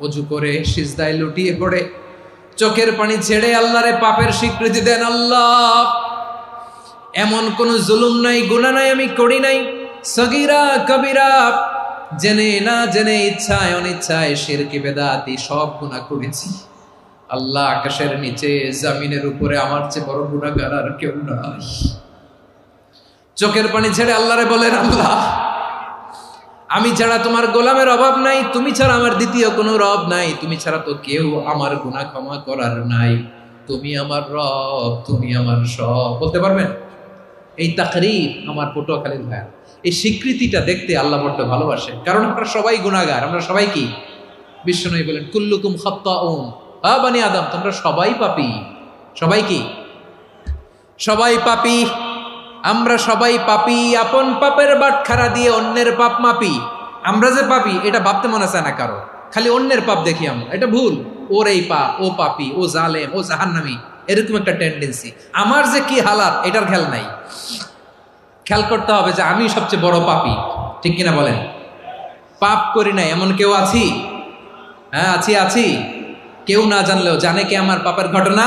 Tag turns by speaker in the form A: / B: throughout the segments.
A: অজু করে সিজদায় লুটিয়ে পড়ে চোখের পানি ছেড়ে আল্লাহরে পাপের স্বীকৃতি দেন। আল্লাহ, এমন কোন জুলুম নাই, গুনাহ নাই আমি করি নাই, সগীরা কবিরা, জেনে না জেনে, ইচ্ছায় অনিচ্ছায়, শিরকি বেদাতি সব গুনাহ করেছি। আল্লাহ, আকাশের নিচে জমিনের উপরে আমার চেয়ে বড় গুনাহগার আর কেউ নাই। চোখের পানি ছেড়ে আল্লাহরে বলেন, আল্লাহ, আমি ছাড়া তোমার গোলামের অভাব নাই, তুমি ছাড়া আমার দ্বিতীয় কোনো রব নাই, তুমি ছাড়া তো কেউ আমার গুনাহ ক্ষমা করার নাই, তুমি আমার রব, তুমি আমার সব। বলতে পারবেন? এই তাকরীর আমার পটুয়াখালীর ভাইয়া, এই স্বীকৃতিটা দেখতে আল্লাহ বড্ড ভালোবাসেন, কারণ আমরা সবাই গুনাহগার। আমরা সবাই কি? বিশ্বনবী বলেন, কুল্লুকুম খাত্তাউন, বানি আদম, তোমরা সবাই পাপী। সবাই কি? সবাই পাপী। আমরা সবাই পাপী। আপন পাপের বাটখারা দিয়ে অন্যের পাপ মাপি। আমরা যে পাপী এটা ভাবতে মনে চায় না কারো, খালি অন্যের পাপ দেখি আমরা, এটা ভুল। ওর এই পাপ, ও পাপী, ও জালেম, ও জাহান্নামী, এরকম একটা টেন্ডেন্সি। আমার যে কি হালাত এটার খেয়াল নাই। খেয়াল করতে হবে যে আমি সবচেয়ে বড় পাপী, ঠিক কিনা বলেন? পাপ করি নাই এমন কেউ আছি? হ্যাঁ, আছি। কেউ না জানলেও জানে কে আমার পাপের ঘটনা?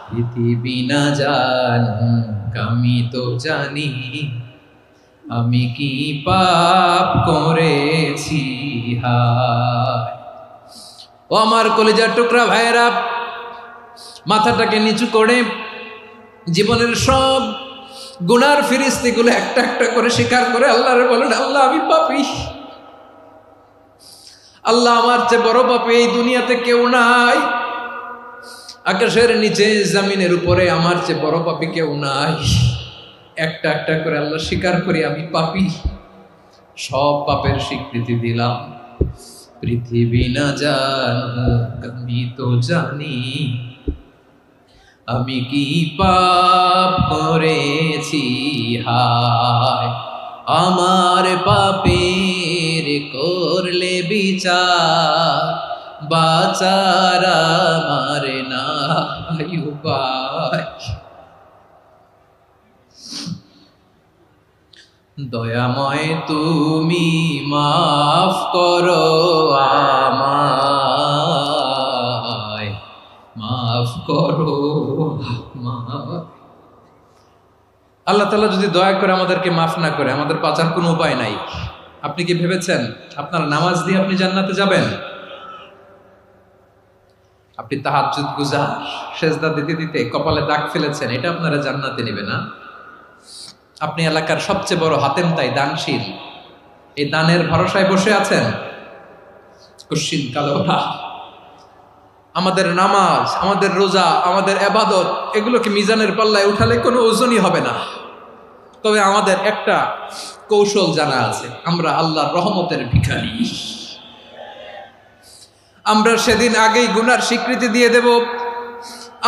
A: পৃথিবী না জানুক আমি তো জানি, আমি কি পাপ করেছি। হায় ও আমার কলিজার টুকরা ভাইয়েরা, মাথাটাকে নিচু করে জীবনের সব গুনার ফিরিস্তিগুলো একটা একটা করে স্বীকার করে আল্লাহরে বলেন, আল্লাহ, আমি পাপী। আল্লাহ, আমার চেয়ে বড় পাপী এই দুনিয়াতে কেউ নাই। আকাশের নিচে জমিনের উপরে আমার চেয়ে বড় পাপী কেউ নাই। একটা একটা করে আল্লাহ স্বীকার করি আমি পাপী। সব পাপের স্বীকৃতি দিলাম। পৃথিবী না জানুক আমি তো জানি, আমি কি পাপ করেছি। হায় আমার পাপের করলে বিচার, বাচার আমার নাই উপায়। দয়াময় তুমি মাফ করো আমায়, মাফ করো আমায়। আল্লাহ তাআলা যদি দয়া করে আমাদেরকে মাফ না করে, আমাদের বাঁচার কোনো উপায় নাই। আপনি কি ভেবেছেন আপনার নামাজ দিয়ে আপনি জান্নাতে যাবেন? আপনি তাহাজ্জুদ গুজার, সেজদা দিতে দিতে কপালে দাগ ফেলেছেন, এটা আপনারা জান্নাতে নেবে না? আপনি এলাকার সবচেয়ে বড় হাতেম তাই, দানশীল, এই দানের ভরসায় বসে আছেন, কুশ্চিন কালো না। আমাদের নামাজ, আমাদের রোজা, আমাদের ইবাদত, এগুলোকে মিজানের পাল্লায় উঠালে কোনো ওজনই হবে না। তবে আমাদের একটা কৌশল জানা আছে, আমরা আল্লাহর রহমতের ভিখারি। আমরা সেদিন আগেই গুনার স্বীকৃতি দিয়ে দেব।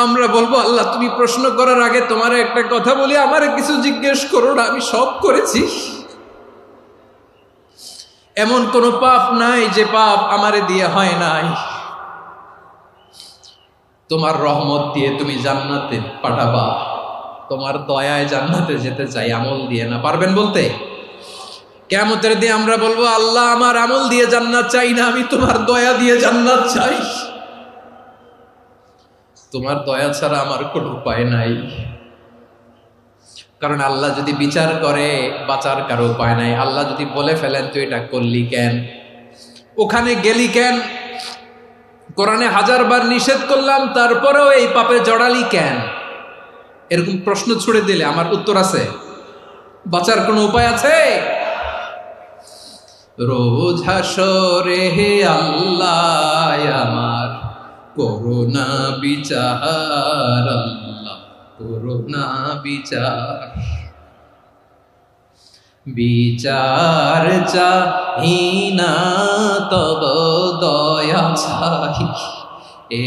A: আমরা বলবো, আল্লাহ, তুমি প্রশ্ন করার আগে তোমার একটা কথা বলি, আমারে কিছু জিজ্ঞেস করো না, আমি সব করেছি। এমন কোন পাপ নাই যে পাপ আমারে দিয়ে হয় নাই। তোমার রহমত দিয়ে তুমি জান্নাতে পাঠাবা, তোমার দয়ায় জান্নাতে যেতে চাই, আমল দিয়ে না। পারবেন বলতে? কিয়ামতের দিন আমরা বলবো, আল্লাহ, আমার আমল দিয়ে জান্নাত চাই না, আমি তোমার দয়া দিয়ে জান্নাত চাই। তোমার দয়া ছাড়া আমার কোনো উপায় নাই। কারণ আল্লাহ যদি বিচার করে, বাঁচার কারো উপায় নাই। আল্লাহ যদি বলে ফেলেন তুই এটা করলি কেন, ওখানে গেলি কেন, কোরআনে 1000 বার নিষেধ করলাম তারপরেও এই পাপে জড়ালি কেন, এরকম প্রশ্ন ছুড়ে দিলে আমার উত্তর আছে? বাঁচার কোনো উপায় আছে? রোজ হাসরে হে আল্লাহ আমার করুণা বিচার, আল্লাহ করুণা বিচার। বিচার চাহি না তব দয়া চাহি, এ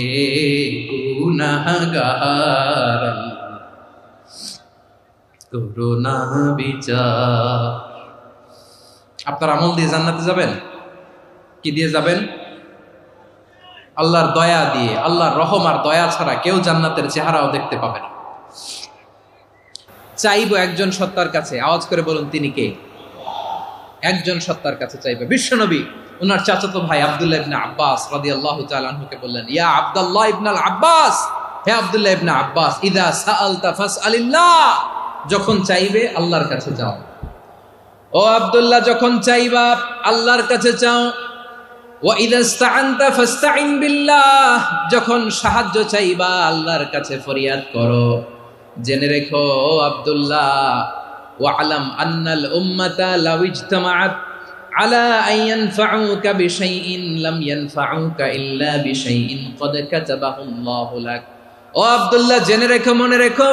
A: গুনাহগার, করুণা বিচার। আপনার আমল দিয়ে জান্নাতে যাবেন? কি দিয়ে যাবেন? আল্লাহর দয়া দিয়ে। আল্লাহর রহম আর দয়া ছাড়া কেউ জান্নাতের চেহারাও দেখতে পাবে না। চাইবো একজন সত্তার কাছে, আওয়াজ করে বলুন তিনি কে? একজন সত্তার কাছে চাইবো, বিশ্বনবী ওনার চাচাতো ভাই আব্দুল্লাহ ইবনে আব্বাস রাদিয়াল্লাহু তাআলা আনহুকে বললেন, ইয়া আব্দুল্লাহ ইবনে আব্বাস, হে আব্দুল্লাহ ইবনে আব্বাস, ইযা সাআলতা ফাসআলিল্লাহ, যখন চাইবে আল্লাহর কাছে যাও। ও আব্দুল্লাহ, যখন চাইবা আল্লাহর কাছে চাও। ওয়া ইযা ইসতাআনতা ফাসতাইন বিল্লাহ, যখন সাহায্য চাইবা আল্লাহর কাছে ফরিয়াদ করো। জেনে রেখো আব্দুল্লাহ, ওয়া'লাম আন্নাল উম্মাতা লাউ ইজতামাআত আলা আন ইয়ানফাউকা বিশাইইন লাম ইয়ানফাউকা ইল্লা বিশাইইন ক্বাদ কাতাবাহু আল্লাহু লাক। ও আব্দুল্লাহ, জেনে রেখো, মনে রেখো,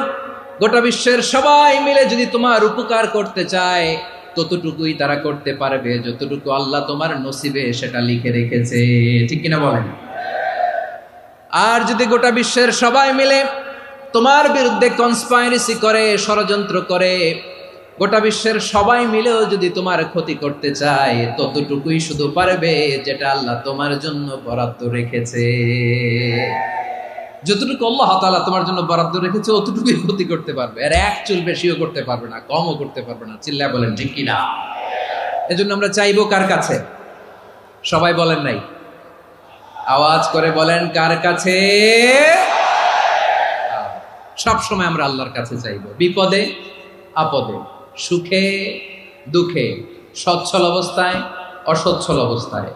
A: গোটা বিশ্বের সবাই মিলে যদি তোমার উপকার করতে চায় ততটুকুই তারা করতে পারবে যতটুকু আল্লাহ তোমার নসিবে সেটা লিখে রেখেছে। ঠিক কিনা বলেন? আর যদি গোটা বিশ্বের সবাই মিলে তোমার বিরুদ্ধে কনস্পাইরেসি করে, ষড়যন্ত্র করে, গোটা বিশ্বের সবাই মিলেও যদি তোমার ক্ষতি করতে চায় ততটুকুই শুধু পারবে যেটা আল্লাহ তোমার জন্য বরাদ্দ রেখেছে। যতটুকু আল্লাহ তাআলা তোমার জন্য বরাদ্দ রেখেছে অতটুকুই ক্ষতি করতে পারবে, আর এক চুল বেশিও করতে পারবে না, কমও করতে পারবে না। চিল্লায় বলেন ঠিক কিনা? এজন্য আমরা চাইবো কার কাছে? সবাই বলেন নাই, আওয়াজ করে বলেন কার কাছে? সব সময় আমরা আল্লাহর কাছে চাইবো, বিপদে আপদে, সুখে দুঃখে, সচ্ছল অবস্থায় অসচ্ছল অবস্থায়,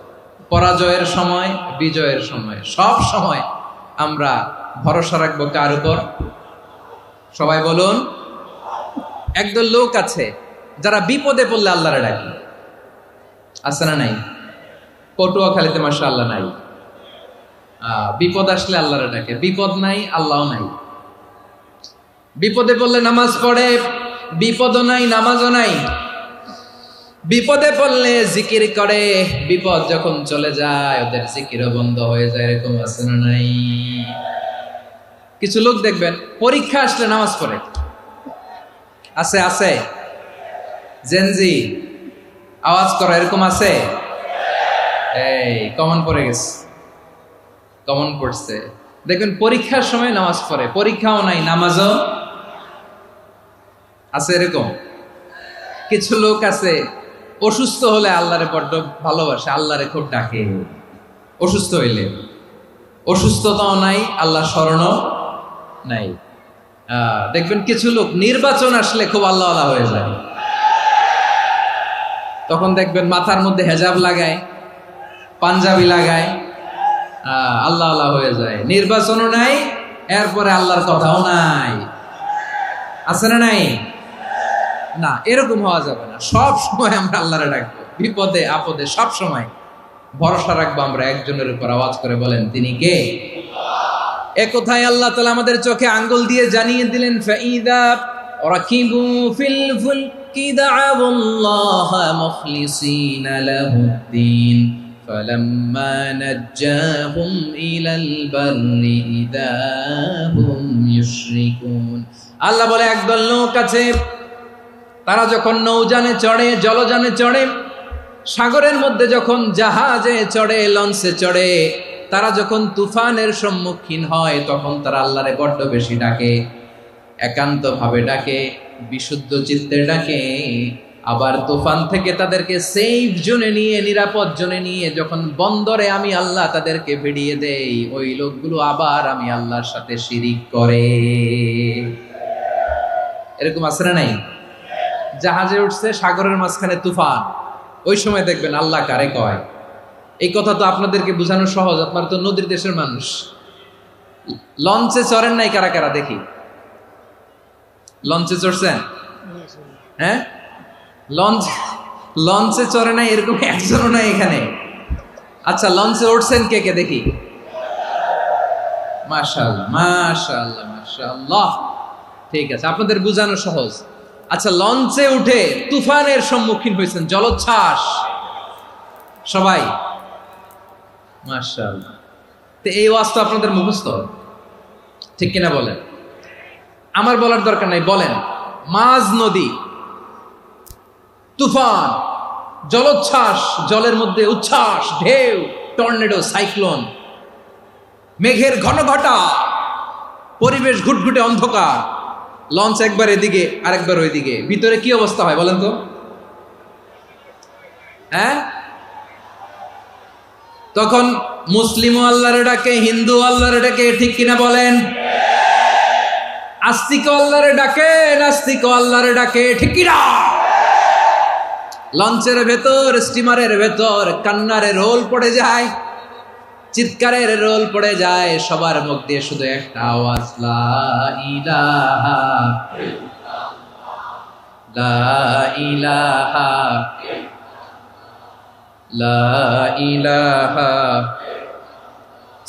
A: পরাজয়ের সময় বিজয়ের সময়, সব সময় আমরা ভরসা রাখবো কার উপর? সবাই বলুন। একদল লোক আছে যারা বিপদে পড়লে আল্লাহরে ডাকে, আছে না নাই? পটুয়াখালীতে মাশাআল্লাহ নাই। বিপদ আসলে আল্লাহরে ডাকে, বিপদ নাই আল্লাহও নাই। বিপদে পড়লে নামাজ পড়ে, বিপদও নাই নামাজও নাই। বিপদে পড়লে জিকির করে, বিপদ যখন চলে যায় ওদের জিকিরও বন্ধ হয়ে যায়। এরকম আছে না নাই? কিছু লোক দেখবেন পরীক্ষা আসলে নামাজ পড়ে, আছে আছে। জেনজি আওয়াজ করো, এরকম আছে? এই কমন পড়ে গেছে, কমন পড়ছে। দেখবেন পরীক্ষার সময় নামাজ পড়ে, পরীক্ষাও নাই নামাজও আছে। এরকম কিছু লোক আছে অসুস্থ হলে আল্লাহরে বড্ড ভালোবাসে, আল্লাহরে খুব ডাকে। অসুস্থ হইলে অসুস্থতাও নাই, আল্লাহ স্মরণও নাই। দেখবেন কিছু লোক নির্বাচন আসলে খুব আল্লাহ আল্লাহ হয়ে যায়, তখন দেখবেন মাথার মধ্যে হেজাব লাগায়, পাঞ্জাবি লাগায়, আল্লাহ আল্লাহ হয়ে যায়। নির্বাচনও নাই, এরপরে আল্লাহর কথাও নাই। আছে না নাই? না, এরকম হওয়া যাবে না। সব সময় আমরা আল্লাহরে ডাকবো, বিপদে আপদে সব সময় ভরসা রাখবো আমরা একজনের উপর। আওয়াজ করে বলেন তিনি কে? এ কথায় আল্লাহ তাআলা আমাদের চোখে আঙ্গুল দিয়ে জানিয়ে দিলেন, ফাইদা রাকিবু ফিল ফুলকি দা'আউল্লাহা মুখলিসিনা লাহুদ্দিন ফালাম্মা নাজ্জাহুম ইলাল বাররি ইযা হুম ইউশরিকুন। আল্লাহ বলে একদল লোক আছে, তারা যখন নৌযানে চড়ে, জলযানে চড়ে, সাগরের মধ্যে যখন জাহাজে চড়ে, লঞ্চে চড়ে, তারা যখন তুফানের সম্মুখীন হয় তখন তারা আল্লাহরে বড্ড বেশি ডাকে, একান্ত ভাবে ডাকে, বিশুদ্ধ চিত্তে ডাকে। আবার তুফান থেকে তাদেরকে সেফ জোনে নিয়ে, নিরাপদ জোনে নিয়ে যখন বন্দরে আমি আল্লাহ তাদেরকে ভিড়িয়ে দেই, ওই লোকগুলো আবার আমি আল্লাহর সাথে শিরিক করে। এরকম আছে না নাই? জাহাজে উঠছে, সাগরের মাঝখানে তুফান, ওই সময় দেখবেন আল্লাহ কারে কয়। এই কথা তো আপনাদেরকে বোঝানো সহজ, আপনারা তো নদীর দেশের মানুষ। লঞ্চে চড়েন নাই কারা কারা? দেখি, লঞ্চে চড়ছেন? হ্যাঁ, লঞ্চে চড়ে নাই এরকম একজনও নাই এখানে। আচ্ছা, লঞ্চে উঠছেন কে কে? দেখি। মাশাআল্লাহ মাশাআল্লাহ মাশাআল্লাহ, ঠিক আছে, আপনাদের বোঝানো সহজ। আচ্ছা, লঞ্চে উঠে তুফানের সম্মুখীন হয়েছেন, জলোচ্ছ্বাস, সবাই? মাশাআল্লাহ। তো এই ওয়াজ তো আপনাদের মুখস্থ, ঠিক কিনা বলেন? আমার বলার দরকার নাই, বলেন। মাঝ নদী, তুফান, জলোচ্ছ্বাস, জলের মধ্যে উচ্ছ্বাস, ঢেউ, টর্নেডো, সাইক্লোন, মেঘের ঘনঘটা, পরিবেশ ঘুটঘুটে অন্ধকার, লঞ্চ একবার এদিকে আরেকবার ওইদিকে, ভিতরে কি অবস্থা হয় বলেন তো? হ্যাঁ, তখন মুসলিমও আল্লাহরে ডাকে, হিন্দু আল্লাহরে ডাকে, ঠিক কিনা বলেন? আস্তিক আল্লাহরে ডাকে, নাস্তিক আল্লাহরে ডাকে, ঠিক কিনা? লঞ্চের ভেতর, স্টিমারের ভেতর কান্নারে রোল পড়ে যায়, চিৎকারের রোল পড়ে যায়, সবার মুখ দিয়ে শুধু একটা আওয়াজ, লা ইলাহা লা ইলাহা লা ইলাহা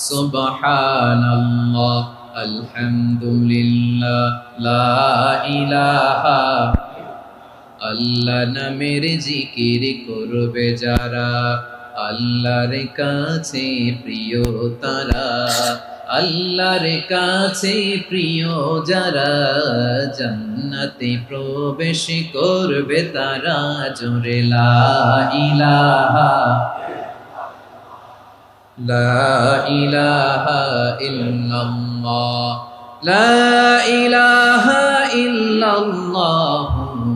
A: সুবহানাল্লাহ আলহামদুলিল্লাহ লা ইলাহা। আল্লাহ নামের জিকির করবে যারা, আল্লাহর কাছে প্রিয় তারা, আল্লাহর কাছে প্রিয় যারা, জান্নাতে প্রবেশ করবে তারা, জোরে লা ইলাহা লা ইলাহা ইল্লাল্লাহ লা ইলাহা ইল্লাল্লাহ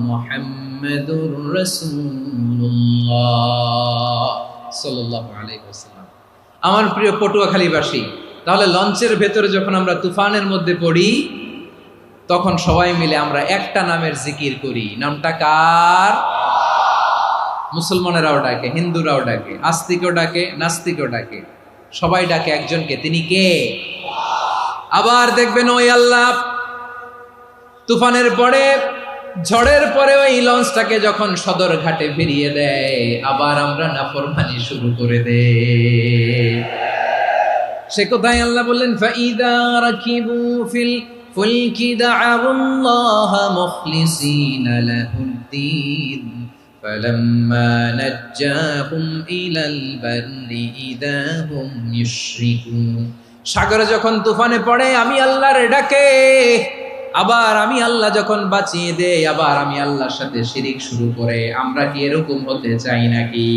A: মুহাম্মাদুর রাসূলুল্লাহ সাল্লাল্লাহু আলাইহি ওয়াসাল্লাম। আমার প্রিয় পটুয়াখালীবাসী, তাহলে লঞ্চের ভেতরে যখন আমরা তুফানের মধ্যে পড়ি, তখন সবাই মিলে আমরা একটা নামের জিকির করি। নামটা কার? মুসলমানেরাও ডাকে, হিন্দুরাও ডাকে, আস্তিকও ডাকে, নাস্তিকও ডাকে, সবাই ডাকে একজনকে, তিনি কে? আবার দেখবেন ওই আল্লাহ তুফানের পরে, ঝড়ের পরে ওই লঞ্চটাকে যখন সদর ঘাটে ফিরিয়ে দেয়, আবার আমরা নাফরমানি শুরু করে দেই। সে কোথায়? আল্লাহ বললেন, ফাইদা রাকিবু ফিল ফুলকি দা'আউল্লাহা মুখলিসিনা লাহুদ্দীন ফালাম্মা নাজ্জাহুম ইলাল বাররি ইযা হুম ইউশরিকুন। সাগরে যখন তুফানে পড়ে আমি আল্লাহর ডাকে, আবার আমি আল্লাহ যখন বাঁচিয়ে দেই, আবার আমি আল্লাহর সাথে শিরিক শুরু করে। আমরা কি এরকম হতে চাই নাকি?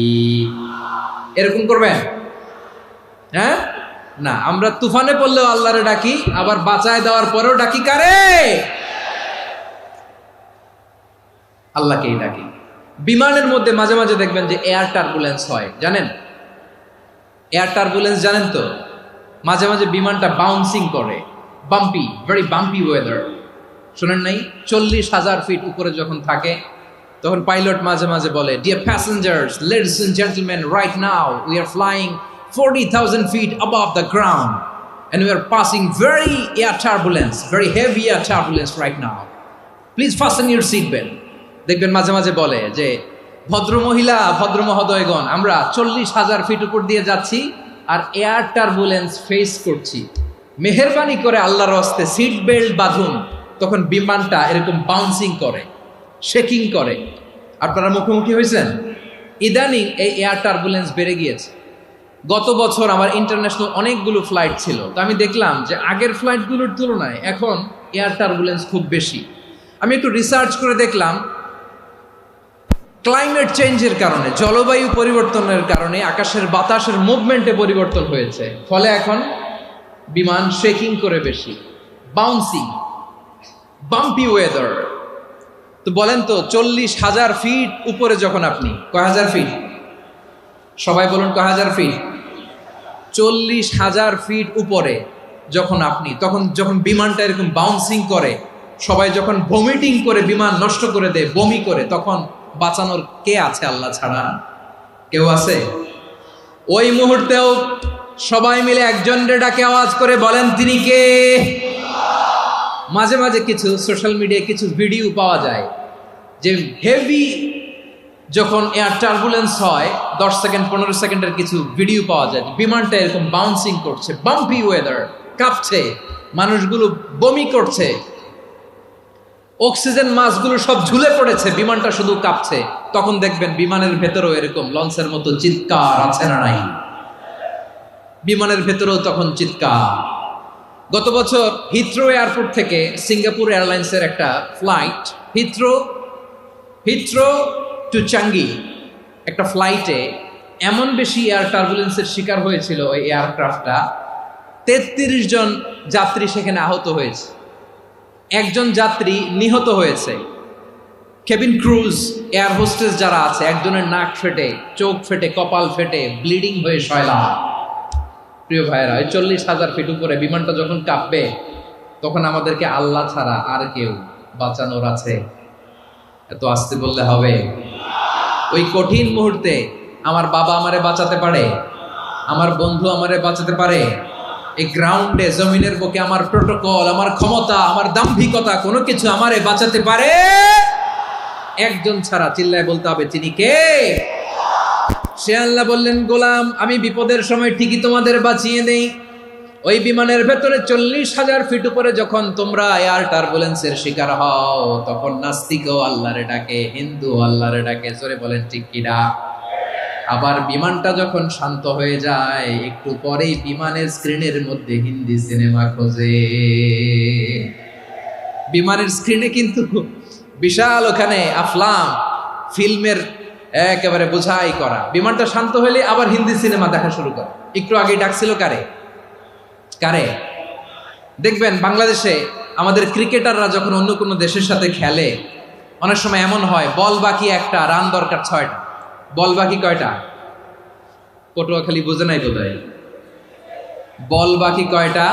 A: এরকম করবেন? হ্যাঁ না, আমরা তুফানে পড়লেও আল্লাহরে ডাকি, আবার বাঁচায় দেওয়ার পরেও ডাকি কারে? আল্লাহকেই ডাকি। বিমানের মধ্যে মাঝে মাঝে দেখবেন যে এয়ার টার্বুলেন্স হয়, জানেন? এয়ার টার্বুলেন্স জানেন তো? মাঝে মাঝে বিমানটা বাউন্সিং করে, বাম্পি, ভেরি বাম্পি ওয়েদার। শোনেন নাই? 40,000 ফিট উপরে যখন থাকে, তখন পাইলট মাঝে মাঝে বলে, dear passengers, ladies and gentleman, right now we are flying 40,000 feet above the ground and we are passing very air turbulence, very heavy air turbulence right now. Please fasten your seat belt. দেখবেন মাঝে মাঝে বলে যে, ভদ্র মহিলা, ভদ্র মহোদয়গণ, আমরা 40,000 ফিট উপর দিয়ে যাচ্ছি আর এয়ার টার্বুলেন্স ফেস করছি, মেহেরবানি করে আল্লাহর হস্তে সিট বেল্ট বাঁধুন। তখন বিমানটা এরকম বাউন্সিং করে, শেকিং করে। আপনারা মুখোমুখি হয়েছেন? ইদানিং এই এয়ার টার্বুলেন্স বেড়ে গিয়েছে। গত বছর আমার ইন্টারন্যাশনাল অনেকগুলো ফ্লাইট ছিল, তো আমি দেখলাম যে আগের ফ্লাইটগুলোর তুলনায় এখন এয়ার টার্বুলেন্স খুব বেশি। আমি একটু রিসার্চ করে দেখলাম, ক্লাইমেট চেঞ্জের কারণে, জলবায়ু পরিবর্তনের কারণে আকাশের বাতাসের মুভমেন্টে পরিবর্তন হয়েছে, ফলে এখন বিমান শেকিং করে বেশি, বাউন্সিং, বাম্পি ওয়েদার। তো বলেন তো, 40,000 ফিট উপরে যখন আপনি, কয় হাজার ফিট? সবাই বলুন, কয় হাজার ফিট? 40,000 ফিট উপরে যখন আপনি, তখন যখন বিমানটা এরকম বাউন্সিং করে, সবাই যখন ভমিটিং করে বিমান নষ্ট করে দেয়, বমি করে, তখন বাঁচানোর কে আছে আল্লাহ ছাড়া? কেউ আছে? ওই মুহূর্তেও সবাই মিলে একজনের ডাকে আওয়াজ করে বলেন, তিনি কে? মাঝে মাঝে কিছু সোশ্যাল মিডিয়ায় কিছু ভিডিও পাওয়া যায় যে হেভি যখন এয়ার টার্বুলেন্স হয়, 10 সেকেন্ড 15 সেকেন্ডের কিছু ভিডিও পাওয়া যায়, বিমানটা এরকম বাউন্সিং করছে, বাম্পি ওয়েদার, কাঁপছে, মানুষগুলো বমি করছে, অক্সিজেন মাস্কগুলো সব ঝুলে পড়েছে, বিমানটা শুধু কাঁপছে। তখন দেখবেন বিমানের ভেতরেও এরকম লঞ্চের মতো চিৎকার আছে না নাই? বিমানের ভেতরেও তখন চিৎকার। গত বছর হিথ্রো এয়ারপোর্ট থেকে সিঙ্গাপুর এয়ারলাইন্সের একটা ফ্লাইট, হিথ্রো টু চাঙ্গি, একটা ফ্লাইটে এমন বেশি এয়ার টার্বুলেন্সের শিকার হয়েছিল ওই এয়ারক্রাফটটা, 33 জন যাত্রী সেখানে আহত হয়েছে, একজন যাত্রী নিহত হয়েছে। কেবিন ক্রুজ, এয়ার হোস্টেস যারা আছে, একজনের নাক ফেটে, চোখ ফেটে, কপাল ফেটে, ব্লিডিং হয়ে শয়লা। প্রিয় ভাইয়েরা, ওই 40,000 ফিট উপরে বিমানটা যখন কাঁপবে, তখন আমাদেরকে আল্লাহ ছাড়া আর কেউ বাঁচানোর আছে? এত আসতে বললে হবে? ওই কঠিন মুহূর্তে আমার বাবা আমারে বাঁচাতে পারে, আমার বন্ধু আমারে বাঁচাতে পারে? এই গ্রাউন্ডে, জমিনের বুকে আমার প্রোটোকল, আমার ক্ষমতা, আমার দাম্ভিকতা, কোনো কিছু আমারে বাঁচাতে পারে? একজন ছাড়া। চিল্লায় বলতে হবে, তিনি কে? সে আল্লাহ বললেন, গোলাম, আমি বিপদের সময় ঠিকই তোমাদের বাঁচিয়ে দেই। ওই বিমানের ভেতরে 40,000 ফিট উপরে যখন তোমরা এয়ার টার্বুলেন্সের শিকার হও, তখন নাস্তিকও আল্লাহরে ডাকে, হিন্দু আল্লাহরে ডাকে। জোরে বলেন ঠিক কিনা? আবার বিমানটা যখন শান্ত হয়ে যায়, একটু পরেই বিমানের স্ক্রিনের মধ্যে হিন্দি সিনেমা খোঁজে। বিমানের স্ক্রিনে কিন্তু বিশাল ওখানে আফলাম ফিল্মের একেবারে বোঝাই করা। বিমানটা শান্ত হলে আবার হিন্দি সিনেমা দেখা শুরু করে। একটু আগে ডাকছিল কারে? কারে? দেখবেন বাংলাদেশে আমাদের ক্রিকেটাররা যখন অন্য কোনো দেশের সাথে খেলে, অনেক সময় এমন হয়, বল বাকি একটা, রান দরকার 6টা। বল বাকি কয়টা? পটুয়াখালী বুঝে নাই বোধহয়। বল বাকি কয়টা?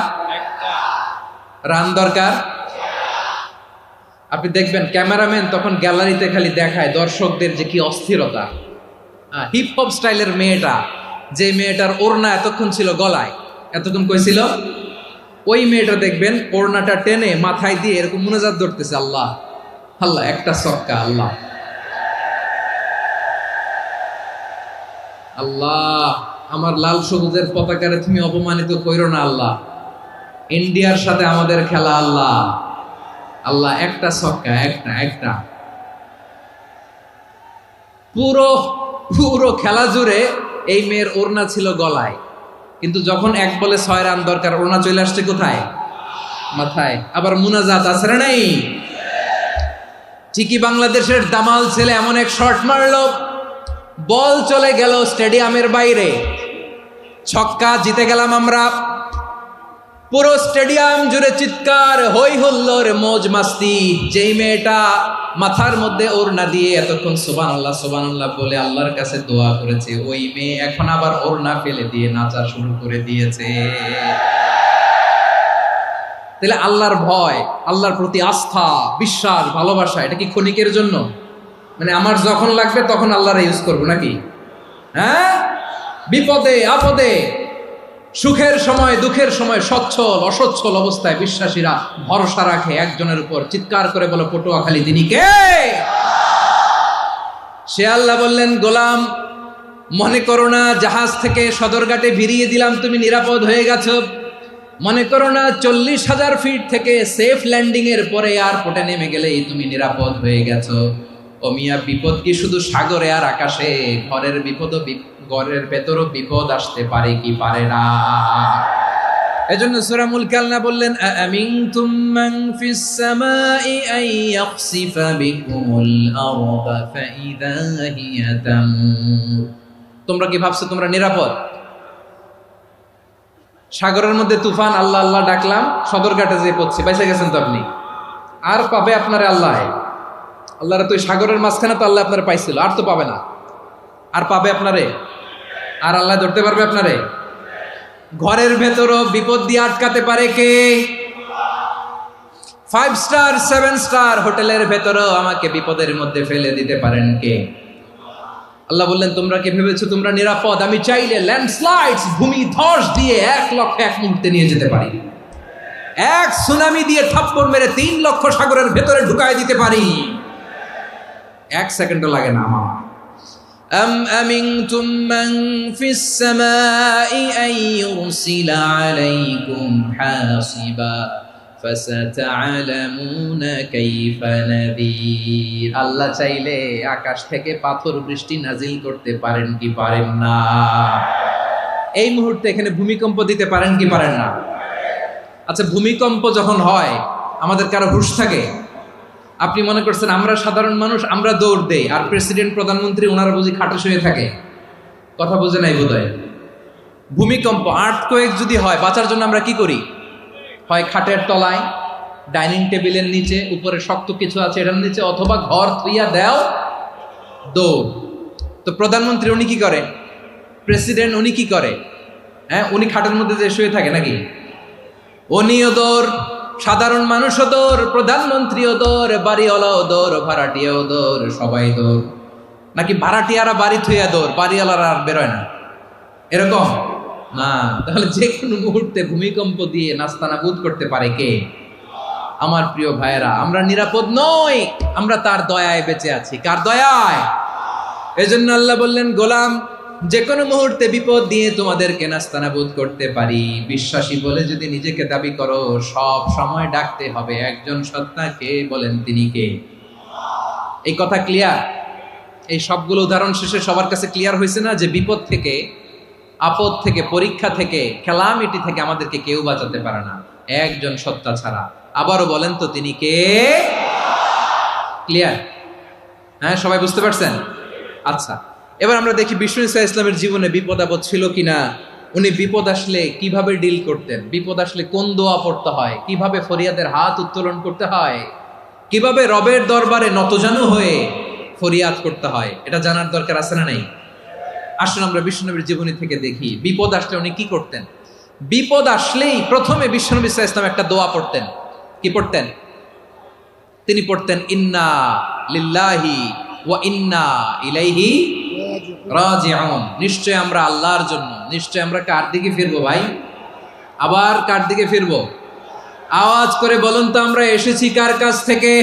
A: রান দরকার। আপনি দেখবেন ক্যামেরাম্যান তখন গ্যালারিতে খালি দেখায় দর্শকদের যে কি অস্থিরতা। হিপ হপ স্টাইলের মেয়েটা, যে মেয়েটার ওড়না এতক্ষণ ছিল গলায়, এতক্ষণ কই ছিল, ওই মেয়েটা দেখবেন ওড়নাটা টেনে মাথায় দিয়ে এরকম মুনাজাত ধরতেছে, আল্লাহ আল্লাহ, একটা ছক্কা, আল্লাহ আল্লাহ, আমার লাল সবুজের পতাকারে তুমি অপমানিত কইরো না আল্লাহ, ইন্ডিয়ার সাথে আমাদের খেলা, আল্লাহ আল্লাহ, একটা ছক্কা, একটা। পুরো খেলা জুড়ে এই মেয়ের ওড়না ছিল গলায়, কিন্তু যখন এক বলে 6 রান দরকার, ওড়না চলে আসছে কোথায়? মাথায়। আবার মুনাজাত আছে না নাই? ঠিকই বাংলাদেশের দামাল ছেলে এমন এক শট মারলো, বল চলে গেল স্টেডিয়ামের বাইরে, ছক্কা, জিতে গেলাম আমরা। পুরো স্টেডিয়াম জুড়ে চিৎকার, হই হুল্লোর, মৌজ মাস্তি। যেই মেয়েটা মাথার মধ্যে ওড়না দিয়ে এতক্ষণ সুবহানাল্লাহ সুবহানাল্লাহ বলে আল্লাহর কাছে দোয়া করেছে, ওই মেয়ে এখন আবার ওড়না ফেলে দিয়ে নাচা শুরু করে দিয়েছে। তাহলে আল্লাহর ভয়, আল্লাহর প্রতি আস্থা, বিশ্বাস, ভালোবাসা, এটা কি ক্ষণিকের জন্য? মানে আমার যখন লাগবে তখন আল্লাহর ইউজ করবো নাকি? হ্যাঁ, বিপদে আপদে, সুখের সময় দুঃখের সময়, সচ্ছল অসচ্ছল অবস্থায় বিশ্বাসীরা ভরসা রাখে একজনের উপর। চিৎকার করে বলো, পটুয়াখালী তিনি কে? সে আল্লাহ বললেন, গোলাম, মনে করো না জাহাজ থেকে সদরঘাটে ভিড়িয়ে দিলাম, তুমি নিরাপদ হয়ে গেছো। মনে করো না 40,000 ফিট থেকে সেফ ল্যান্ডিং এর পরে এয়ারপোর্টে নেমে গেলেই তুমি নিরাপদ হয়ে গেছো। ও মিয়া, বিপদ কি শুধু সাগরে আর আকাশে? ঘরের বিপদও, ঘরের ভেতরও বিপদ আসতে পারে কি পারে না? এজন্য সূরা মুলক আল্লাহ বললেন, আমিনতুম মান ফিস সামাই আন ইয়াখসিফা বিকুমুল আরদা ফাইযা হিয়া তামুর। তোমরা কি ভাবছো তোমরা নিরাপদ? সাগরের মধ্যে তুফান, আল্লাহ আল্লাহ ডাকলাম, সদরঘাটে যেয়ে পড়ছি, বাইসে গেছেন তো আপনি। আর পাবে আপনারে আল্লাহ? আল্লাহর তো সাগরের মাঝখানে তো আল্লাহ আপনারে পাইছিল, আর তো পাবে না। আর পাবে আপনারে? আর আল্লাহ ধরতে পারবে আপনারে? ঘরের ভেতরও বিপদ দিয়ে আটকাতে পারে কে? 5 স্টার 7 স্টার হোটেলের ভেতরেও আমাকে বিপদের মধ্যে ফেলে দিতে পারেন কে? আল্লাহ বললেন, তোমরা কি ভেবেছো তোমরা নিরাপদ? আমি চাইলে ল্যান্ডস্লাইডস, ভূমি ধস দিয়ে 1 লক্ষ এক মুহূর্তে নিয়ে যেতে পারি। এক সুনামি দিয়ে থাপ্পড় মেরে 3 লক্ষ সাগরের ভেতরে ঢুকায় দিতে পারি। 1 সেকেন্ডও লাগে না আমার। أم أمنتم من في السماء أن يرسل عليكم حاصبا فستعلمون كيف نذير। আল্লাহ চাইলে আকাশ থেকে পাথর বৃষ্টি নাজিল করতে পারেন কি পারেন না? এই মুহূর্তে এখানে ভূমিকম্প দিতে পারেন কি পারেন না? আচ্ছা, ভূমিকম্প যখন হয় আমাদের কারো হুঁশ থাকে? আপনি মনে করছেন আমরা সাধারণ মানুষ, আমরা দৌড় দেই, আর প্রেসিডেন্ট প্রধানমন্ত্রী ওনারা বুঝি খাটে শুয়ে থাকে? কথা বুঝে নাই বোধহয়। ভূমিকম্প, আর্থকোয়েক যদি হয়, বাঁচার জন্য আমরা কি করি? হয় খাটের তলায়, ডাইনিং টেবিলের নিচে, উপরে শক্ত কিছু আছে এটার নিচে, অথবা ঘর থুইয়া দেও দৌড়। তো প্রধানমন্ত্রী উনি কি করে, প্রেসিডেন্ট উনি কি করে? হ্যাঁ, উনি খাটের মধ্যে যে শুয়ে থাকে নাকি? উনিও দৌড়, সাধারণ মানুষও দৌড়, প্রধানমন্ত্রীও দৌড়, বাড়িওয়ালাও দৌড়, ভাড়াটিয়াও দৌড়, সবাই দৌড়। নাকি ভাড়াটিয়ারা বাড়ি থুইয়া দৌড়, বাড়িওয়ালারা আর বেরোয় না? এরকম না। তাহলে যে কোনো মুহূর্তে ভূমিকম্প দিয়ে নাস্তানাবুদ করতে পারে কে? আমার প্রিয় ভাইয়েরা, আমরা নিরাপদ নই, আমরা তার দয়ায় বেঁচে আছি। কার দয়ায়? এজন্য আল্লাহ বললেন, গোলাম, যে কোনো মুহূর্তে বিপদ দিয়ে তোমাদেরকে নাস্তানাবুদ করতে পারি। বিশ্বাসী বলে যদি নিজেকে দাবি করো, সব সময় ডাকতে হবে একজন সত্তাকে। বলেন তিনি কে? এই কথা ক্লিয়ার? এই সবগুলো উদাহরণ শেষে সবার কাছে ক্লিয়ার হয়েছে না যে বিপদ থেকে, আপদ থেকে, পরীক্ষা থেকে, ক্যালামিটি থেকে আমাদেরকে কেউ বাঁচাতে পারে না একজন সত্তা ছাড়া। আবারও বলেন তো তিনি কে? ক্লিয়ার? হ্যাঁ, সবাই বুঝতে পারছেন? আচ্ছা, এবার আমরা দেখি বিষ্ণু ঈসা ইসলামের জীবনে বিপদ আপদ ছিল কিনা। উনি বিপদ আসলে কিভাবে ডিল করতেন, বিপদ আসলে কোন দোয়া পড়তে হয়, কিভাবে ফরিয়াদের হাত উত্তোলন করতে হয়, কিভাবে রবের দরবারে নতজানু হয়ে ফরিয়াদ করতে হয়, এটা জানার দরকার আছে না নাই? আসুন আমরা বিশ্বনবীর জীবনী থেকে দেখি বিপদ আসলে উনি কি করতেন। বিপদ আসলেই প্রথমে বিশ্বনবী সাল্লাল্লাহু আলাইহি ওয়াসাল্লাম একটা দোয়া পড়তেন। কি পড়তেন? তিনি পড়তেন, ইন্না লিল্লাহি ওয়া ইন্না ইলাইহি রাজিউন। নিশ্চয় আমরা আল্লাহর জন্য, নিশ্চয় আমরা কার দিকে ফিরবো ভাই? আবার কার দিকে ফিরবো? আওয়াজ করে বলুন তো, আমরা এসেছি কার কাছ থেকে,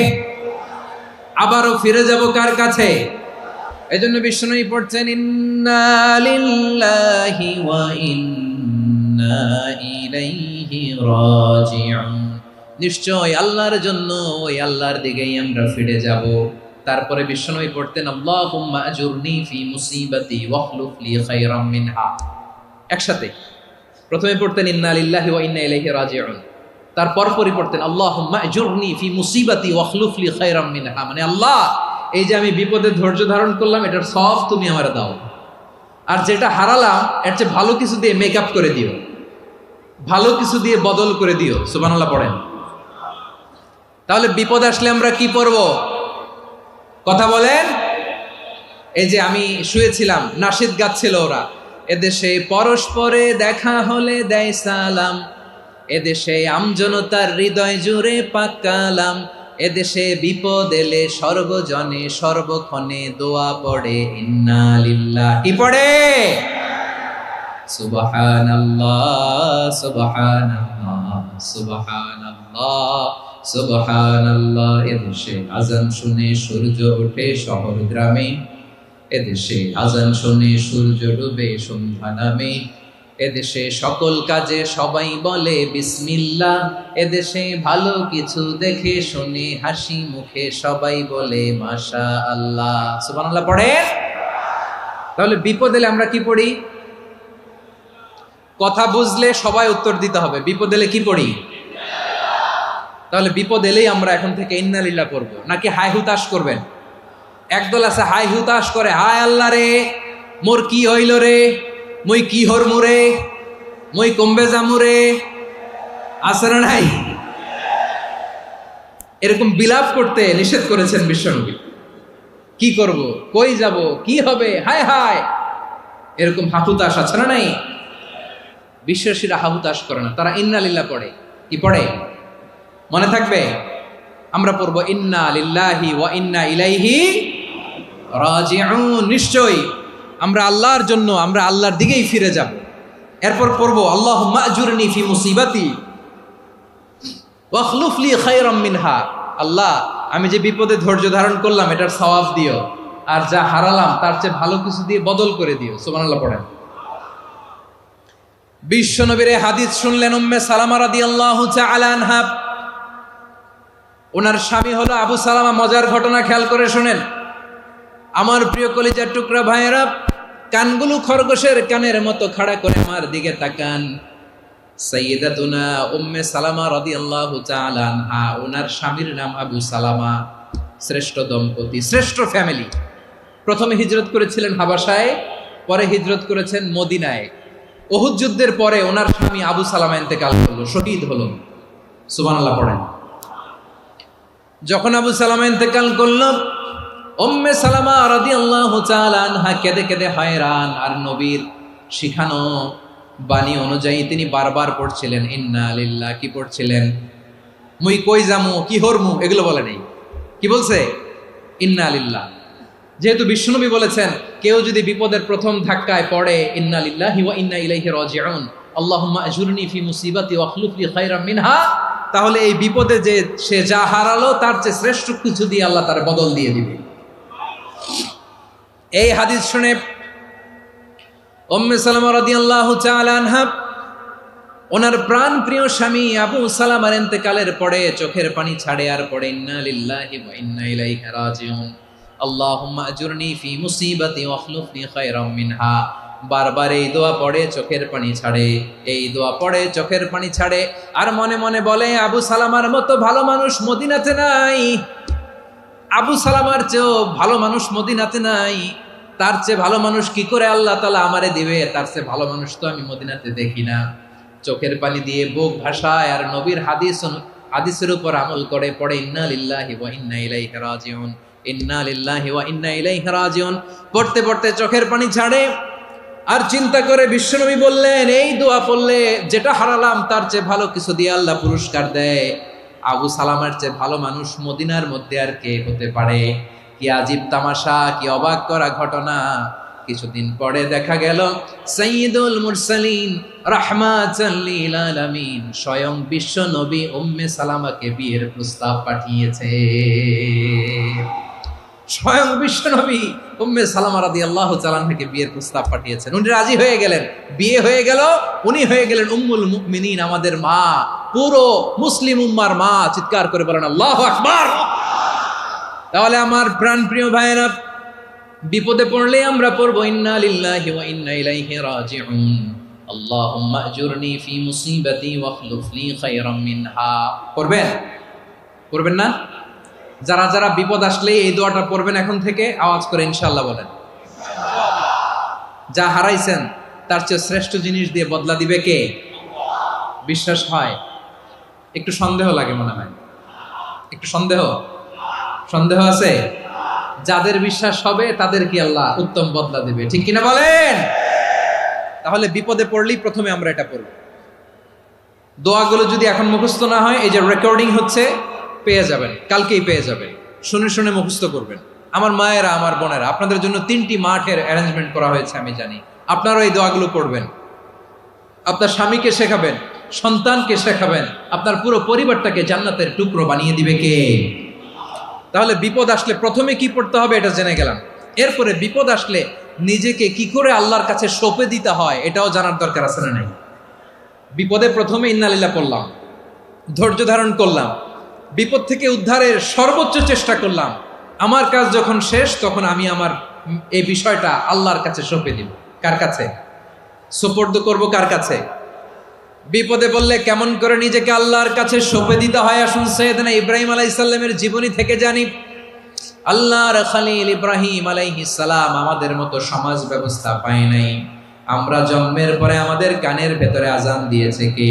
A: আবারও ফিরে যাব কার কাছে? এজন্য বিষ্ণুই পড়ছেন, ইন্না লিল্লাহি ওয়া ইন্না ইলাইহি রাজিউন। নিশ্চয় আল্লাহর জন্য, ওই আল্লাহর দিকেই আমরা ফিরে যাব। তারপরে বিষ্ণুই পড়তেন, আল্লাহুম্মা আজুরনি ফি মুসিবাতি ওয়াখলুফ লি খায়রাম মিনহা। একসাথে প্রথমে পড়তেন ইন্না লিল্লাহি ওয়া ইন্না ইলাইহি রাজিউন, তারপর পরে পড়তেন আল্লাহুম্মা আজুরনি ফি মুসিবাতি ওয়াখলুফ লি খায়রাম মিনহা। মানে আল্লাহ, এই যে আমি বিপদে ধৈর্য ধারণ করলাম, এটার সব তুমি আমারে দাও, আর যেটা হারালাম এর চেয়ে ভালো কিছু দিয়ে মেকআপ করে দিও, ভালো কিছু দিয়ে বদল করে দিও। সুবহানাল্লাহ পড়েন। তাহলে বিপদ আসলে আমরা কি পড়ব? কথা বলেন। এই যে আমি শুয়েছিলাম, নাশিদ গাচ্ছিল ওরা, এদেশে পরস্পরে দেখা হলে দেয় সালাম, এদেশে আমজনতার হৃদয় জুড়ে পাকালাম, এদেশে বিপদ এলে সর্বজনে সর্বক্ষণে দোয়া পড়ে ইন্না লিল্লাহি। কি পড়ে? সুবহানাল্লাহ সুবহানাল্লাহ সুবহানাল্লাহ সুবহানাল্লাহ। এদেশে আজান শুনে সূর্য ওঠে শহর গ্রামে, এদেশে আজান শুনে সূর্য ডুবে সন্ধ্যা নামে, এদেশে সকল কাজে সবাই বলে বিসমিল্লাহ, এদেশে ভালো কিছু দেখে শুনে হাসি মুখে সবাই বলে মাশাআল্লাহ। সুবহানাল্লাহ পড়েন। তাহলে বিপদ এলে আমরা কি পড়ি? কথা বুঝলে সবাই উত্তর দিতে হবে, বিপদ এলে কি পড়ি? তাহলে বিপদ এলেই আমরা এখন থেকে ইন্না লিল্লাহ পড়বো, নাকি হাই হুতাশ করবেন? একদল আছে হাই হুতাশ করে, হায় আল্লাহ রে মোর কি হইল রে, মই কি হরমু রে, মই কমবে জামু রে, আছে না নাই? এরকম বিলাপ করতে নিষেধ করেছেন বিশ্বনবী। কি করব, কই যাব, কি হবে, হায় হায়, এরকম হাহুতাশ আছে না নাই? বিশ্বাসীরা হাহুতাশ করে না, তারা ইন্না লিল্লাহ পড়ে। কি পড়ে? মনে থাকবে? আমরা পড়বো ইন্না লিল্লাহি ওয়া ইন্না ইলাইহি রাজিউন। নিশ্চয়ই আমরা আল্লাহর জন্য, আমরা আল্লাহর দিকেই ফিরে যাব। এরপর পড়বো আল্লাহুম্মা আজুরনি ফি মুসিবাতি ওয়াখলুফ লি খায়রাম মিনহা। আল্লাহ, আমি যে বিপদে ধৈর্য ধারণ করলাম এটার সওয়াব দিও, আর যা হারালাম তার চেয়ে ভালো কিছু দিয়ে বদল করে দিও। সুবহানাল্লাহ পড়েন। বিশ্বনবীর হাদিস শুনলেন উম্মে সালামা রাদিয়াল্লাহু তাআলা আনহা। ওনার স্বামী হলো আবু সালামা। মজার ঘটনা খেয়াল করে শুনেন আমার প্রিয় কলিজার টুকরা ভাইয়েরা। কানগুলো খরগোশের কানের মতো খাড়া করে আমার দিকে তাকান। সাইয়্যিদাতুনা উম্মে সালামা রাদিয়াল্লাহু তাআলা আনহা, ওনার স্বামীর নাম আবু সালামা। শ্রেষ্ঠ দম্পতি, শ্রেষ্ঠ ফ্যামিলি। প্রথমে হিজরত করেছিলেন হাবাসায়, পরে হিজরত করেছেন মদিনায়। উহুদ যুদ্ধের পরে ওনার স্বামী আবু সালামা ইন্তেকাল করলো, শহীদ হলো। সুবহানাল্লাহ পড়েন। যখন আবু সালামা ইন্তেকাল করল, উম্মে সালামা রাদিয়াল্লাহু তাআলা আনহা কেঁদে কেঁদে হয়রান। আর নবীর শিখানো বাণী অনুযায়ী তিনি বারবার পড়ছিলেন ইন্না লিল্লাহ। কি পড়ছিলেন? মুই কই যামু, কি হরমু, এগুলো বলে নেই। কি বলছে? ইন্না লিল্লাহ। যেহেতু বিশ্বনবী বলেছেন কেউ যদি বিপদের প্রথম ধাক্কায় পড়ে ইন্না লিল্লাহি ওয়া ইন্না ইলাইহি রাজিউন, আল্লাহুম্মা আজুরনি ফি মুসিবাতি ওয়াখলুফ লি খায়রাম মিনহা, তাহলে এই বিপদে যে সে যা হারালো তার চেয়ে শ্রেষ্ঠ কিছু দিয়ে আল্লাহ তার বদল দিয়ে দিবে। এই হাদিস শুনে উম্মে সালামা রাদিয়াল্লাহু তাআলা আনহা ওনার প্রাণ প্রিয় স্বামী আবু সালামার ইন্তেকালের পরে চোখের পানি ছাড়ে আর পড়ে ইন্না লিল্লাহি ওয়া ইন্না ইলাইহি রাজিউন, আল্লাহুম্মা আজুরনি ফি মুসিবাতি ওয়াখলুফ লি খায়রাম মিনহা। বারবার এই দোয়া পড়ে চোখের পানি ছাড়ে, এই দোয়া পড়ে চোখের পানি ছাড়ে, আর মনে মনে বলে আবু সালামার মতো ভালো মানুষ মদিনাতে নাই, আবু সালামার চেয়েও ভালো মানুষ মদিনাতে নাই, তার চেয়ে ভালো মানুষ কি করে আল্লাহ তাআলা আমারে দিবে, তার চেয়ে ভালো মানুষ তো আমি মদিনাতে দেখি না। চোখের পানি দিয়ে বুক ভাসায় আর নবীর হাদিসের উপর আমল করে পড়ে ইন্না লিল্লাহি ওয়া ইন্না ইলাইহি রাজিউন, ইন্না লিল্লাহি ওয়া ইন্না ইলাইহি রাজিউন। পড়তে পড়তে চোখের পানি ছাড়ে আর চিন্তা করে বিশ্বনবী বললেন এই দোয়া পড়লে যেটা হারালাম তার চেয়ে ভালো কিছু দিয়ে আল্লাহ পুরস্কার দেয়। আবু সালামার চেয়ে ভালো মানুষ মদিনার মধ্যে আর কে হতে পারে? কি আজীব তামাশা, কি অবাক করা ঘটনা। কিছুদিন পরে দেখা গেল সাইয়্যিদুল মুরসালিন রাহমাতাল লিল আলামিন স্বয়ং বিশ্ব নবী উম্মে সালামাকে বিয়ের প্রস্তাব পাঠিয়েছে। স্বয়ং বিশ্ব নবী উম্মে সালামা রাদিয়াল্লাহু তাআলা আনহাকে বিয়ের প্রস্তাব পাঠিয়েছেন। উনি রাজি হয়ে গেলেন, বিয়ে হয়ে গেল, উনি হয়ে গেলেন উম্মুল মুমিনিন, আমাদের মা, পুরো মুসলিম উম্মার মা। চিৎকার করে বলেন আল্লাহু আকবার। তাহলে আমার প্রাণ প্রিয় ভাইয়েরা, বিপদে পড়লে আমরা পড়বো ইন্না লিল্লাহি ওয়া ইন্না ইলাইহি রাজিউন, আল্লাহুম্মা আজুরনি ফি মুসিবাতি ওয়াখলুফ লি খায়রাম মিনহা। পড়বেন? পড়বেন না? যারা যারা বিপদ আসলে এই দোয়াটা পড়বেন এখন থেকে আওয়াজ করে ইনশাআল্লাহ বলেন। যা হারাইছেন তার চেয়ে শ্রেষ্ঠ জিনিস দিয়ে বদলা দিবে কে? বিশ্বাস হয়? একটু সন্দেহ লাগে মনে হয়, একটু সন্দেহ আছে? যাদের বিশ্বাস হবে তাদের কি আল্লাহ উত্তম বদলা দিবে, ঠিক কিনা বলেন? তাহলে বিপদে পড়লেই প্রথমে আমরা এটা পড়ব। দোয়াগুলো যদি এখন মুখস্থ না হয়, এই যে রেকর্ডিং হচ্ছে, পেয়ে যাবেন, কালকেই পেয়ে যাবেন। শুনে শুনে মুখস্থ করবেন। আমার মায়েরা, আমার বোনেরা, আপনাদের জন্য 3টি মাঠের অ্যারেঞ্জমেন্ট করা হয়েছে, আমি জানি। আপনারাও এই দোয়াগুলো পড়বেন, আপনার স্বামীকে শেখাবেন, সন্তানকে শেখাবেন, আপনার পুরো পরিবারটাকে জান্নাতের টুকরো বানিয়ে দিবে কে? তাহলে বিপদ আসলে প্রথমে কি পড়তে হবে এটা জেনে গেলাম। এরপরে বিপদ আসলে নিজেকে কি করে আল্লাহর কাছে সঁপে দিতে হয় এটাও জানার দরকার আছে না নাই? বিপদে প্রথমে ইন্না লিল্লাহ পড়লাম, ধৈর্য ধারণ করলাম, বিপদ থেকে উদ্ধারের সর্বোচ্চ চেষ্টা করলাম। আমার কাজ যখন শেষ তখন আমি আমার এই বিষয়টা আল্লাহর কাছে সঁপে দিব। কার কাছে সুপর্দ করব? কার কাছে? বিপদে বললে কেমন করে নিজেকে আল্লাহর কাছে সঁপে দিতে হয় আসুন সাইয়েদনা ইব্রাহিম আলাইহিস সালামের জীবনী থেকে জানি। আল্লাহর খলিল ইব্রাহিম আলাইহিস সালাম আমাদের মতো সমাজ ব্যবস্থা পায় নাই। আমরা জন্মের পরে আমাদের কানের ভেতরে আজান দিয়েছে কে?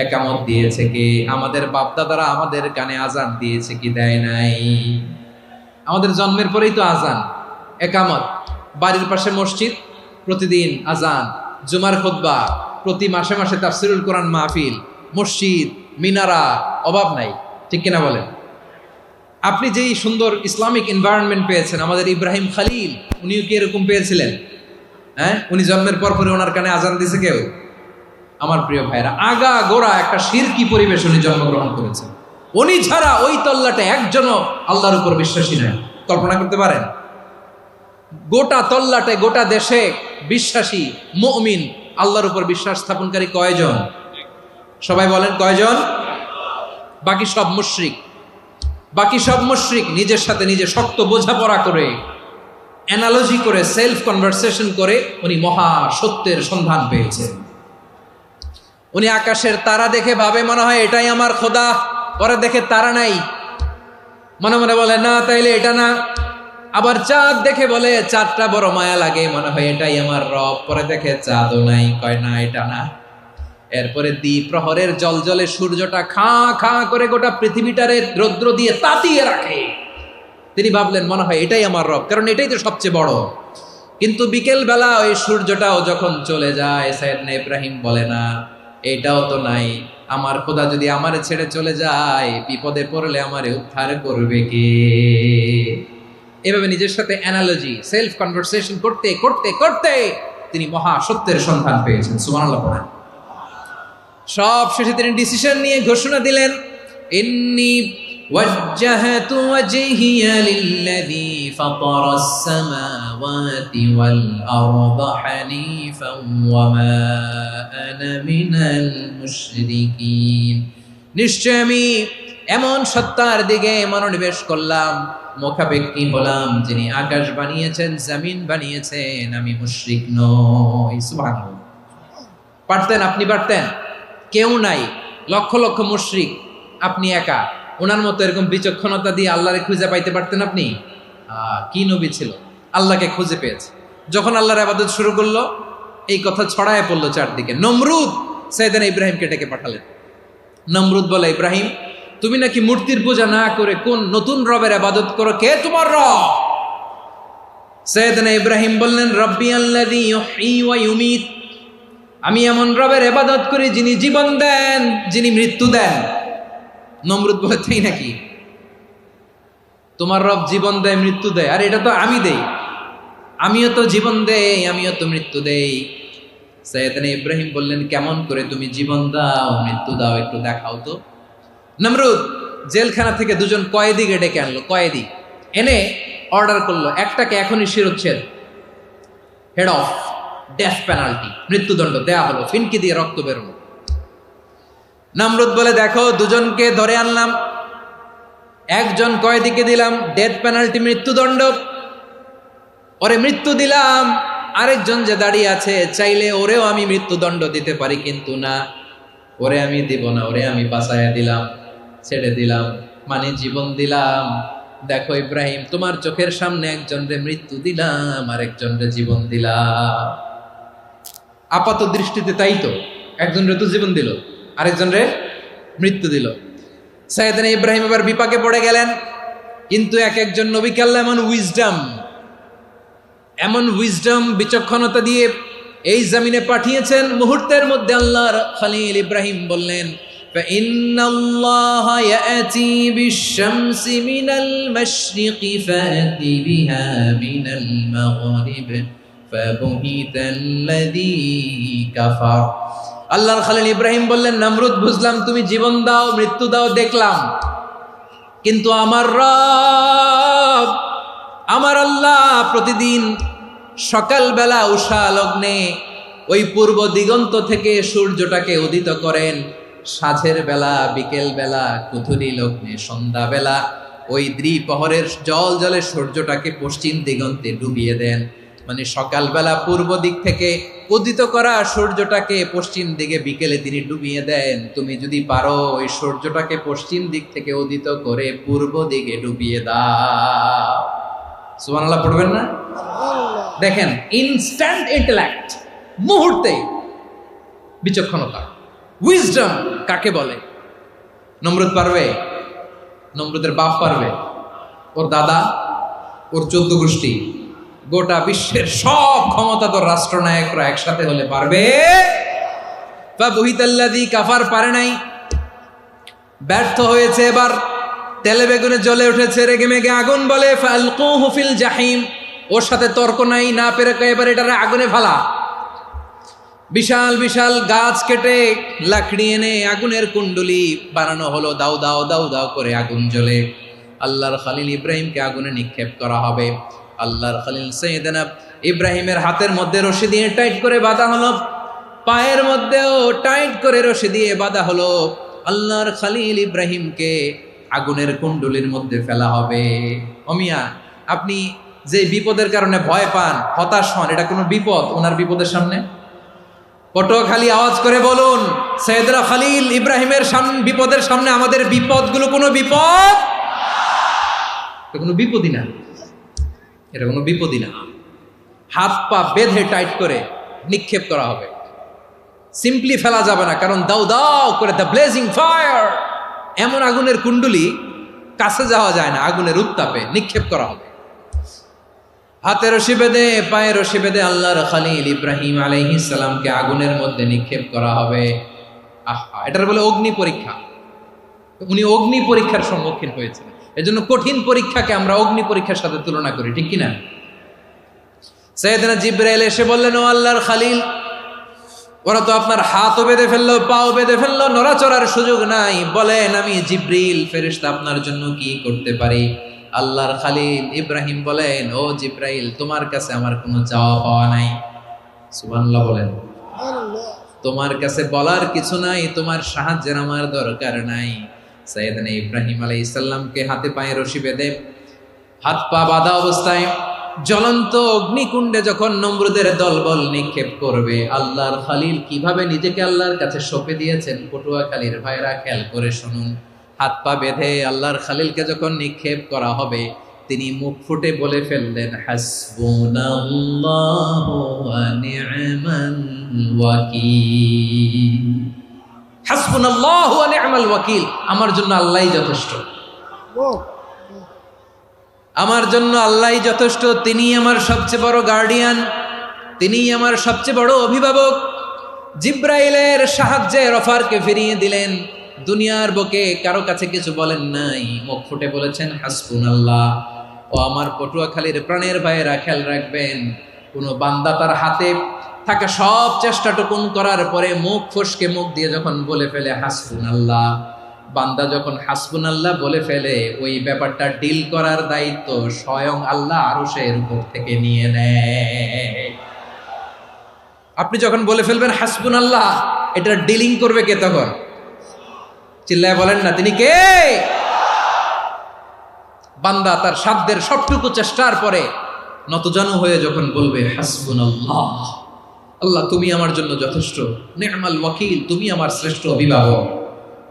A: একামত দিয়েছে কে? আমাদের বাপদাদারা আমাদের কানে আজান দিয়েছে কি? দেয় নাই। আমাদের জন্মের পরেই তো আজান, একামত, বাড়ির পাশে মসজিদ, প্রতিদিন আজান, জুমার খুতবা, প্রতি মাসে মাসে তাফসিরুল কোরআন মাহফিল, মসজিদ, মিনারা, অভাব নাই, ঠিক কিনা বলেন? আপনি যেই সুন্দর ইসলামিক এনভায়রনমেন্ট পেয়েছেন, আমাদের ইব্রাহিম খলিল উনিও কি এরকম পেয়েছিলেন? হ্যাঁ, উনি জন্মের পর পরে ওনার কানে আজান দিয়েছে কেউ? আমার প্রিয় ভাইরা, আগা গোড়া একটা শিরকি পরিবেশ উনি জন্মগ্রহণ করেছেন। উনি ছাড়া ওই তল্লাটে একজনও আল্লাহর উপর বিশ্বাসী নয়। কল্পনা করতে পারেন? গোটা তল্লাটে, গোটা দেশে বিশ্বাসী মুমিন, আল্লাহর উপর বিশ্বাস স্থাপনকারী কয়জন? সবাই বলেন কয়জন? বাকি সব মুশরিক। বাকি সব মুশরিক নিজের সাথে নিজে শক্ত বোঝাপড়া করে, অ্যানালজি করে, সেলফ কনভারসেশন করে উনি মহা সত্যের সন্ধান পেয়েছেন। উনি আকাশের তারা দেখে ভাবে মনে হয় এটাই আমার খোদা, পরে দেখে তারা নাই, মনে মনে বলে না তাইলে এটা না। আবার চাঁদ দেখে বলে চাঁদটা বড় মায়া লাগে, মনে হয় এটাই আমার রব, পরে দেখে চাঁদও নাই, কয় না এটা না। এরপরে দ্বিপ্রহরের জলজলে সূর্যটা খা খা করে গোটা পৃথিবীটারে রৌদ্র দিয়ে তাতিয়ে রাখে। তিনি ভাবলেন মনে হয় এটাই আমার রব, কারণ এটাই তো সবচেয়ে বড়। কিন্তু বিকেল বেলা ওই সূর্যটাও যখন চলে যায়, সাইয়েদনা ইব্রাহিম বলে না এটাও তো নাই, আমার খোদা যদি আমারে ছেড়ে চলে যায়, বিপদে পড়লে আমারে উদ্ধার করবে কে? এভাবে নিজের সাথে অ্যানালজি, সেলফ কনভারসেশন করতে করতে করতে তিনি মহা সত্যের সন্ধান পেয়েছেন। সুবহানাল্লাহ পড়েন। সব শেষে তিনি ডিসিশন নিয়ে ঘোষণা দিলেন, ইন্নী ওয়াজ্জাহাতু ওয়াজহিয়া লিল্লাযী ফাতারাস সামাওয়াতি ওয়াল আরদা হানিফান ওয়া মা আনা মিনাল মুশরিকিন। নিশ্চয় আমি এমন সত্তার দিকে মনোনিবেশ করলাম, মুখাপেক্ষী হলাম, যিনি আকাশ বানিয়েছেন, জমিন বানিয়েছেন, আমি মুশরিক নই। সুবহানাল্লাহ। পারতেন, আপনি পারতেন? কেউ নাই, লক্ষ লক্ষ মুশরিক, আপনি একা। ওনার মতো এরকম বিচক্ষণতা দিয়ে আল্লাহরে খুঁজে পাইতে পারতেন আপনি? কি নবী ছিল, আল্লাহকে খুঁজে পেয়েছে। যখন আল্লাহর ইবাদত শুরু করলো, এই কথা ছড়ায় পড়লো চারদিকে। নমরুদ সাইয়েদনা ইব্রাহিমকে ডেকে পাঠালেন। নমরুদ বলে, ইব্রাহিম তুমি নাকি মূর্তির পূজা না করে কোন নতুন রবের ইবাদত করো, কে তোমার রব? সাইয়েদনা ইব্রাহিম বললেন, রব্বি আল্লাযী ইউহয়ী ওয়া ইউমীত, আমি এমন রবের ইবাদত করি যিনি জীবন দেন, যিনি মৃত্যু দেন। নমরুদ বলে, তাই নাকি? তোমার রব জীবন দেয়, মৃত্যু দেয়, আর এটা তো আমি দেই, আমিও তো জীবন দেই, আমিও তো মৃত্যু দেই। সাইয়েদনা ইব্রাহিম বললেন, কেমন করে তুমি জীবন দাও, মৃত্যু দাও, একটু দেখাও তো। নমরুদ জেলখানা থেকে দুজন কয়েদিকে ডেকে আনলো, কয়েদি এনে অর্ডার করলো, একটাকে এখনই শিরোচ্ছেদ, হেড অফ ডেথ পেনাল্টি, মৃত্যুদণ্ড দেয়া হলো, ফিনকি দিয়ে রক্ত বেরোলো। নমরুদ বলে, দেখো দুজনকে ধরে আনলাম, একজন কয়েদিকে দিলাম ডেথ পেনাল্টি, মৃত্যুদণ্ড, ওরে মৃত্যু দিলাম। আরেকজন যে দাঁড়িয়ে আছে, চাইলে ওরেও আমি মৃত্যুদণ্ড দিতে পারি, কিন্তু না, ওরে আমি দিব না, ওরে আমি বাঁচাইয়া দিলাম, ছেড়ে দিলাম, মানে জীবন দিলাম। দেখো ইব্রাহিম, তোমার চোখের সামনে একজনরে মৃত্যু দিলাম, আরেকজনরে জীবন দিলাম। আপাত দৃষ্টিতে তাই তো, একজনরে তো জীবন দিল, আরেকজনরে মৃত্যু দিল। সাইয়েদনা ইব্রাহিম এবার বিপাকে পড়ে গেলেন। কিন্তু এক একজন নবীকে আল্লাহ এমন উইজডম বিচক্ষণতা দিয়ে এই জমিনে পাঠিয়েছেন, মুহূর্তের মধ্যে আল্লাহর খলিল ইব্রাহিম বললেন, ফাইন্নাল্লাহা ইয়াতি বিশ-শামসি মিনাল মাশরিকি ফাতি বিহা মিনাল মাগরিব ফাবুহিতাল্লাযী কাফার। আল্লাহর খলিল ইব্রাহিম বললেন, নমরুদ বুঝলাম তুমি জীবন দাও, মৃত্যু দাও, দেখলাম, কিন্তু আমার রব, আমার আল্লাহ প্রতিদিন সকালবেলা উষা লগ্নে ওই পূর্ব দিগন্ত থেকে সূর্যটাকে উদিত করেন, সাঁঝের বেলা, বিকেল বেলা, কুথুরি লগ্নে, সন্ধ্যাবেলা ওই দ্বিপ্রহরের জল জলে সূর্যটাকে পশ্চিম দিগন্তে ডুবিয়ে দেন। মানে সকালবেলা পূর্ব দিক থেকে উদিত করা সূর্যটাকে পশ্চিম দিকে বিকেলে তিনি ডুবিয়ে দেন। তুমি যদি পারো ওই সূর্যটাকে পশ্চিম দিক থেকে উদিত করে পূর্ব দিকে ডুবিয়ে দাও। সুবহানাল্লাহ পড়বেন না? দেখেন, ইনস্ট্যান্ট ইন্টেলেক্ট, মুহূর্তে বিচক্ষণতা, উইজডম কাকে বলে? নমরুদ পারবে? নমরুদের বাপ পারবে? ওর দাদা, ওর 14 গোষ্ঠী, গোটা বিশ্বের সব ক্ষমতাধর রাষ্ট্রনায়করা একসাথে হলে পারবে? ফাবুহিতাল্লাযী কাফার পারে নাই, ব্যর্থ হয়েছে। এবার তেলে বেগুনে জ্বলে উঠেছে, রেগে মেগে আগুন বলে, ফালকুহু ফিল জাহিম, ওর সাথে তর্ক নাই, না পেরে এবার এটারে আগুনে ফেলা। বিশাল বিশাল গাছ কেটে লাকড়ি এনে আগুনের কুণ্ডলি বানানো হলো, দাও দাও দাও দাও করে আগুন জ্বলে। আল্লাহর খলিল ইব্রাহিমকে আগুনে নিক্ষেপ করা হবে। আল্লাহর খলিল সাইয়েদনা ইব্রাহিমের হাতের মধ্যে রশি দিয়ে টাইট করে বাঁধা হলো, পায়ের মধ্যেও টাইট করে রশি দিয়ে বাঁধা হলো। আল্লাহর খলিল ইব্রাহিমকে আগুনের কুণ্ডলির মধ্যে ফেলা হবে। অমিয়া, আপনি যে বিপদের কারণে ভয় পান, হতাশ হন, এটা কোনো বিপদ ওনার বিপদের সামনে? পটুয়াখালী আওয়াজ করে বলুন, সাইয়েদনা খলিল ইব্রাহিমের বিপদের সামনে আমাদের বিপদগুলো কোনো বিপদ? এটা কোনো বিপদই না, এটা কোনো বিপদই না। হাত পা বেঁধে টাইট করে নিক্ষেপ করা হবে। সিম্পলি ফেলা যাবে না, কারণ দাও দাও করে দ্য ব্লেজিং ফায়ার, এমন আগুনের কুণ্ডুলি কাছে যাওয়া যায় না, আগুনের উত্তাপে নিক্ষেপ করা হবে। হাতে রশি বেঁধে পায়ে রশি বেঁধে আল্লাহর খলিল ইব্রাহিম আলাইহিস সালামকে আগুনের মধ্যে নিক্ষেপ করা হবে। আহা, এটার বলে অগ্নি পরীক্ষা। উনি অগ্নি পরীক্ষার সম্মুখীন হয়েছেন। এজন্য কঠিন পরীক্ষাকে আমরা অগ্নি পরীক্ষার সাথে তুলনা করি, ঠিক কিনা? সাইয়েদনা জিবরাইল এসে বললেন, ও আল্লাহর খলিল, ওরা তো আপনার হাতও বেঁধে ফেললো, পাও বেঁধে ফেললো, নড়াচড়ার সুযোগ নাই, বলেন আমি জিবরিল ফেরেশতা আপনার জন্য কি করতে পারি? আল্লাহর খলিল ইব্রাহিম বলেন, ও জিবরাইল, তোমার কাছে আমার কোনো চাওয়া পাওয়া নাই। সুবহানাল্লাহ বলেন। তোমার কাছে বলার কিছু নাই, তোমার সাহায্যের আমার দরকার নাই। সাইয়েদনা ইব্রাহিম আলাইহিস সালামকে হাতে পায়ে রশি বেঁধে হাত পা বাঁধা অবস্থায় জ্বলন্ত অগ্নিকুণ্ডে যখন নমরুদের দলবল নিক্ষেপ করবে, আল্লাহর খলিল কিভাবে নিজেকে আল্লাহর কাছে সঁপে দিয়েছেন, পটুয়াখালীর ভাইরা খেয়াল করে শুনুন। হাত পা বেঁধে আল্লাহর খলিলকে যখন নিক্ষেপ করা হবে, তিনি মুখ ফুটে বলে ফেললেন, হাসবুনাল্লাহু ওয়া নি'মাল ওয়াকিল। হাসবুনাল্লাহু ওয়া নি'মাল ওয়াকিল, আমার জন্য আল্লাহই যথেষ্ট, আমার জন্য আল্লাহই যথেষ্ট। তিনি আমার সবচেয়ে বড় গার্ডিয়ান, তিনি আমার সবচেয়ে বড় অভিভাবক। জিব্রাইলের সাহায্যে অফারকে ফিরিয়ে দিলেন। দুনিয়ার বুকে কারো কাছে কিছু বলেন নাই, মুখ ফুটে বলেছেন হাসবুনাল্লাহ। ও আমার পটুয়াখালীর প্রাণের ভাইয়েরা, খেয়াল রাখবেন, কোন বান্দা তার হাতে থাকা সব চেষ্টাটুকুন করার পরে মুখ ফসকে মুখ দিয়ে যখন বলে ফেলে হাসবুনাল্লাহ, বান্দা যখন হাসবুনাল্লাহ বলে ফেলে, ওই ব্যাপারটা ডিল করার দায়িত্ব স্বয়ং আল্লাহ আরশের উপর থেকে নিয়ে নেয়। আপনি যখন বলে ফেলবেন হাসবুনাল্লাহ, এটা ডিলিং করবে কে তখন? চিল্লায় বলেন না, তিনি কে? বান্দা তার সাধ্যের সবটুকু চেষ্টার পরে নতজানু হয়ে যখন বলবে হাসবুনাল্লাহ, আল্লাহ তুমি আমার জন্য যথেষ্ট, নি'মাল ওয়াকিল, তুমি আমার শ্রেষ্ঠ অভিভাবক,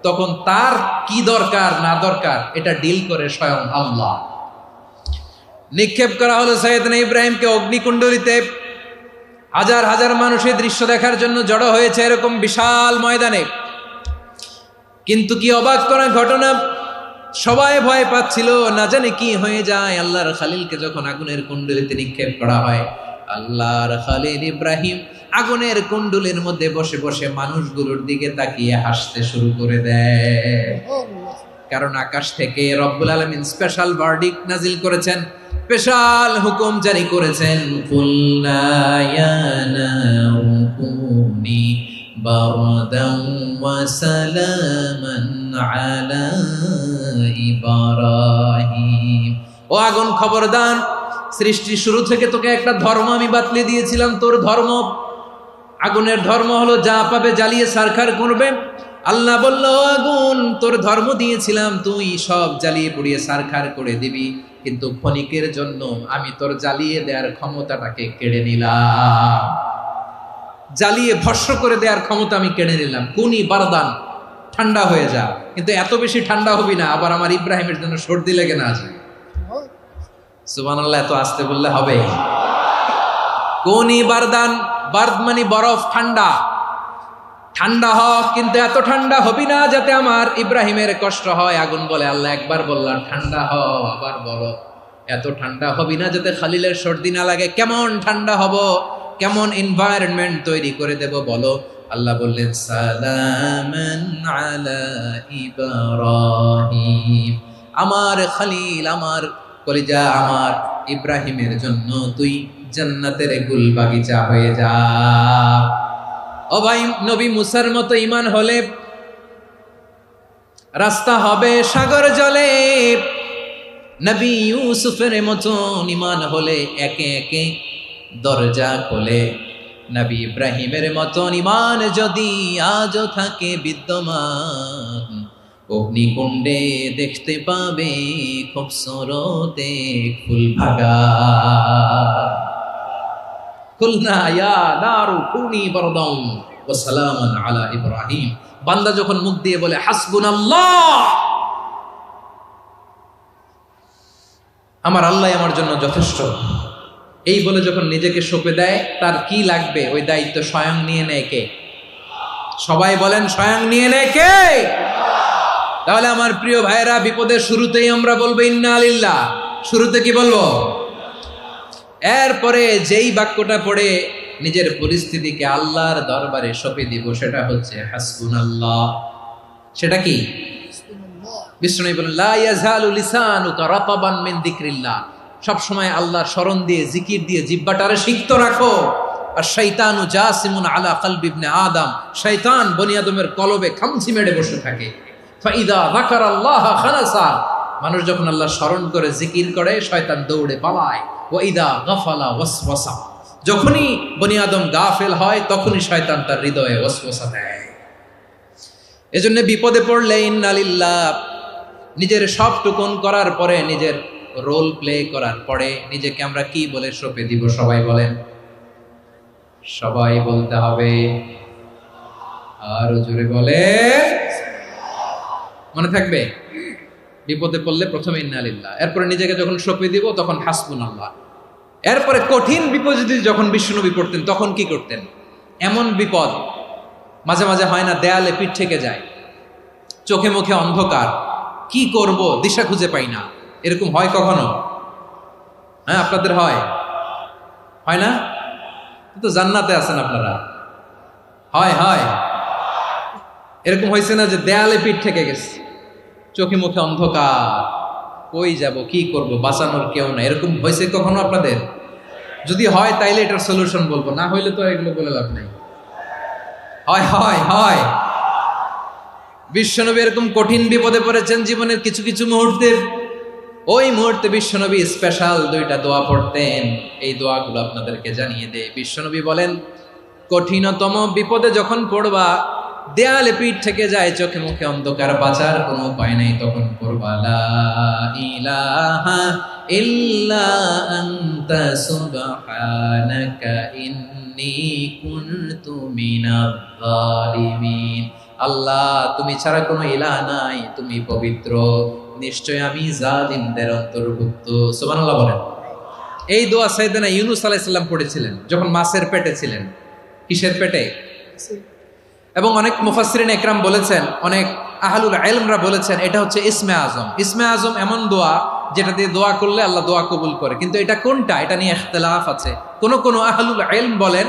A: তখন তার কি দরকার না দরকার এটা ডিল করে স্বয়ং আল্লাহ। নিক্ষেপ করা হলো সাইয়েদনা ইব্রাহিমকে অগ্নিকুণ্ডলিতে। হাজার হাজার মানুষের দৃশ্য দেখার জন্য জড়ো হয়েছে এরকম বিশাল ময়দানে। কিন্তু কি অবাক করা ঘটনা, সবাই ভয় পাচ্ছিল, না জানে কি হয়ে যায়। আল্লাহর খলিলকে যখন আগুনের কুণ্ডলিতে নিক্ষেপ করা হয়, আল্লাহর খলিল ইব্রাহিম আগুনের কুণ্ডলের মধ্যে বসে বসে মানুষগুলোর দিকে তাকিয়ে হাসতে শুরু করে দেয়। কারণ আকাশ থেকে রব্বুল আলামিন স্পেশাল ভার্ডিক্ট নাজিল করেছেন, স্পেশাল হুকুম জারি করেছেন, কুল্লা ইয়া নারু কুনি বারদান ওয়া সালামান আলা ইব্রাহিম। ও আগুন, খবরদার, সৃষ্টি শুরু থেকে তোকে একটা ধর্ম আমি বাতলে দিয়েছিলাম, তোর ধর্ম, আগুনের ধর্ম হলো যা পাবে জ্বালিয়ে সারখার করবে। আল্লাহ বলল, আগুন, তোর ধর্ম দিয়েছিলাম, তুই সব জ্বালিয়ে পুড়িয়ে সারখার করে দিবি, কিন্তু ক্ষণিকের জন্য আমি তোর জ্বালিয়ে দেওয়ার ক্ষমতাটাকে কেড়ে নিলাম, জ্বালিয়ে ভস্ম করে দেওয়ার ক্ষমতা আমি কেড়ে নিলাম। কুনি বারদান, ঠান্ডা হয়ে যা, কিন্তু এত বেশি ঠান্ডা হবি না আবার আমার ইব্রাহিমের জন্য সর্দি লেগে না যায়। সুবহানাল্লাহ, এত আসতে বললে হবে? কুনি বারদান, বার্দ মানে বরফ, ঠান্ডা, ঠান্ডা হ, কিন্তু এত ঠান্ডা হবি না যাতে আমার ইব্রাহিমের কষ্ট হয়। আগুন বলে, আল্লাহ একবার বললাম ঠান্ডা হ, আবার বলো এত ঠান্ডা হবি না যাতে খলিলের সর্দি না লাগে। কেমন ঠান্ডা হব, কেমন এনভায়রনমেন্ট তৈরি করে দেব বলো? আল্লাহ বললেন, সালামান আলা ইব্রাহিম, আমার খলিল, আমার কলিজা, আমার ইব্রাহিমের জন্য তুই জান্নাতের গুল বাগিচা হয়ে যা। ও ভাই, নবী মুসার মতো ঈমান হলে রাস্তা হবে সাগর জলে, নবী ইউসুফের মতো ঈমান হলে একে একে দরজা খোলে। নবী ইব্রাহিমের মতো ঈমান যদি আজও থাকে বিদ্যমান, অগ্নিকুণ্ডে দেখতে পাবে খুবসুরত এক ফুল ভাগা। কুলনা ইয়া নারু কুনি বারদান ওয়া সালামান আলা ইব্রাহিম। বান্দা যখন মুখ দিয়ে বলে হাসবুনাল্লাহ, আমার আল্লাহ আমার জন্য যথেষ্ট, এই বলে যখন নিজেকে সঁপে দেয়, তার কি লাগবে ওই দায়িত্ব স্বয়ং নিয়ে নেয় কে? সবাই বলেন স্বয়ং নিয়ে নেয় কে? তাহলে আমার প্রিয় ভাইরা, বিপদের শুরুতেই আমরা বলবো ইন্না লিল্লাহ। শুরুতে কি বলবো? এরপরে যেই বাক্যটা পড়ে নিজের পরিস্থিতিকে আল্লাহর দরবারে সঁপে দিব, সেটা হচ্ছে হাসবুনাল্লাহ। সেটা কি? বিষ্ণু বলেন লা ইয়াজালু লিসানুকা রাতাবান মিন যিকরিল্লাহ। সব সময় আল্লাহর স্মরণ দিয়ে, জিকির দিয়ে জিহ্বাটারে সিক্ত রাখো। আর শয়তানু জাসিমুন আলা কলবি ইবনে আদম, শয়তান বনি আদমের কলবে খামচি মেরে বসে থাকে। ফাইদা যাকারাল্লাহ খানাসা, মানুষ যখন আল্লাহর স্মরণ করে জিকির করে শয়তান দৌড়ে পালায়। ওয়া ইদা গাফালা ওয়াসওয়াসা, যখনই বনি আদম গাফেল হয় তখনই শয়তান তার হৃদয়ে ওয়াসওয়াসা দেয়। এজন্য বিপদে পড়লে ইন্না লিল্লাহ, নিজের সব টুকুন করার পরে, নিজের রোল প্লে করার পরে নিজেকে আমরা কি বলে সঁপে দিব? সবাই বলেন, সবাই বলতে হবে। আরো জোরে বলে, মনে থাকবে? বিপদে পড়লে প্রথমে ইন্না লিল্লাহ, এরপরে নিজেকে যখন সঁপে দিব তখন হাসবুনাল্লাহ। এরপরে কঠিন বিপদ যদি যখন বিশ্বনবী পড়তেন তখন কি করতেন? এমন বিপদ মাঝে মাঝে হয় না, দেয়ালে পিঠ থেকে যায়, চোখে মুখে অন্ধকার, কি করব দিশা খুঁজে পাই না, এরকম হয় কখনো? হ্যাঁ, আপনাদের হয়? হয় না? তো জান্নাতে আছেন আপনারা। হয় হয় এরকম হয়েছে না যে দেয়ালে পিঠ থেকে গেছে, চোখে মুখে অন্ধকার, কই যাব, কি করব, বাঁচানোর কেউ না, এরকম হয়েছে কখনো আপনাদের? যদি হয় তাইলে এটার সলিউশন বলবো, না হইলে তো এগুলো বলে লাভ নাই। হয় হয় হয় বিশ্বনবী এরকম কঠিন বিপদে পড়েছেন জীবনের কিছু কিছু মুহূর্তে। ওই মুহূর্তে বিশ্বনবী স্পেশাল 2টা দোয়া পড়তেন। এই দোয়াগুলো আপনাদেরকে জানিয়ে দেয়। বিশ্বনবী বলেন, কঠিনতম বিপদে যখন পড়বা, দেয়ালে পিঠ থেকে যায়, চোখে মুখে অন্ধকার, বাঁচার কোনো উপায় নাই, তখন পড়বা লা ইলাহা ইল্লা আনতা সুবহানাকা ইন্নী কুনতু মিনাজ জালিমিন। আল্লাহ, তুমি ছাড়া কোনো ইলাহ নাই, তুমি পবিত্র, নিশ্চয় আমি জালিমদের অন্তর্ভুক্ত। সুবহানাল্লাহ বলেন। এই দোয়া সাইয়েদনা ইউনূস আলাইহিস সালাম পড়েছিলেন যখন মাছের পেটে ছিলেন। কিসের পেটে? এবং অনেক মুফাসসিরিন ইকরাম বলেছেন, অনেক আহলুল ইলমরা বলেছেন, এটা হচ্ছে ইসমে আজম। ইসমে আজম এমন দোয়া যেটা দিয়ে দোয়া করলে আল্লাহ দোয়া কবুল করে, কিন্তু এটা কোনটা, এটা নিয়ে ইখতিলাফ আছে। কোন আহলুল ইলম বলেন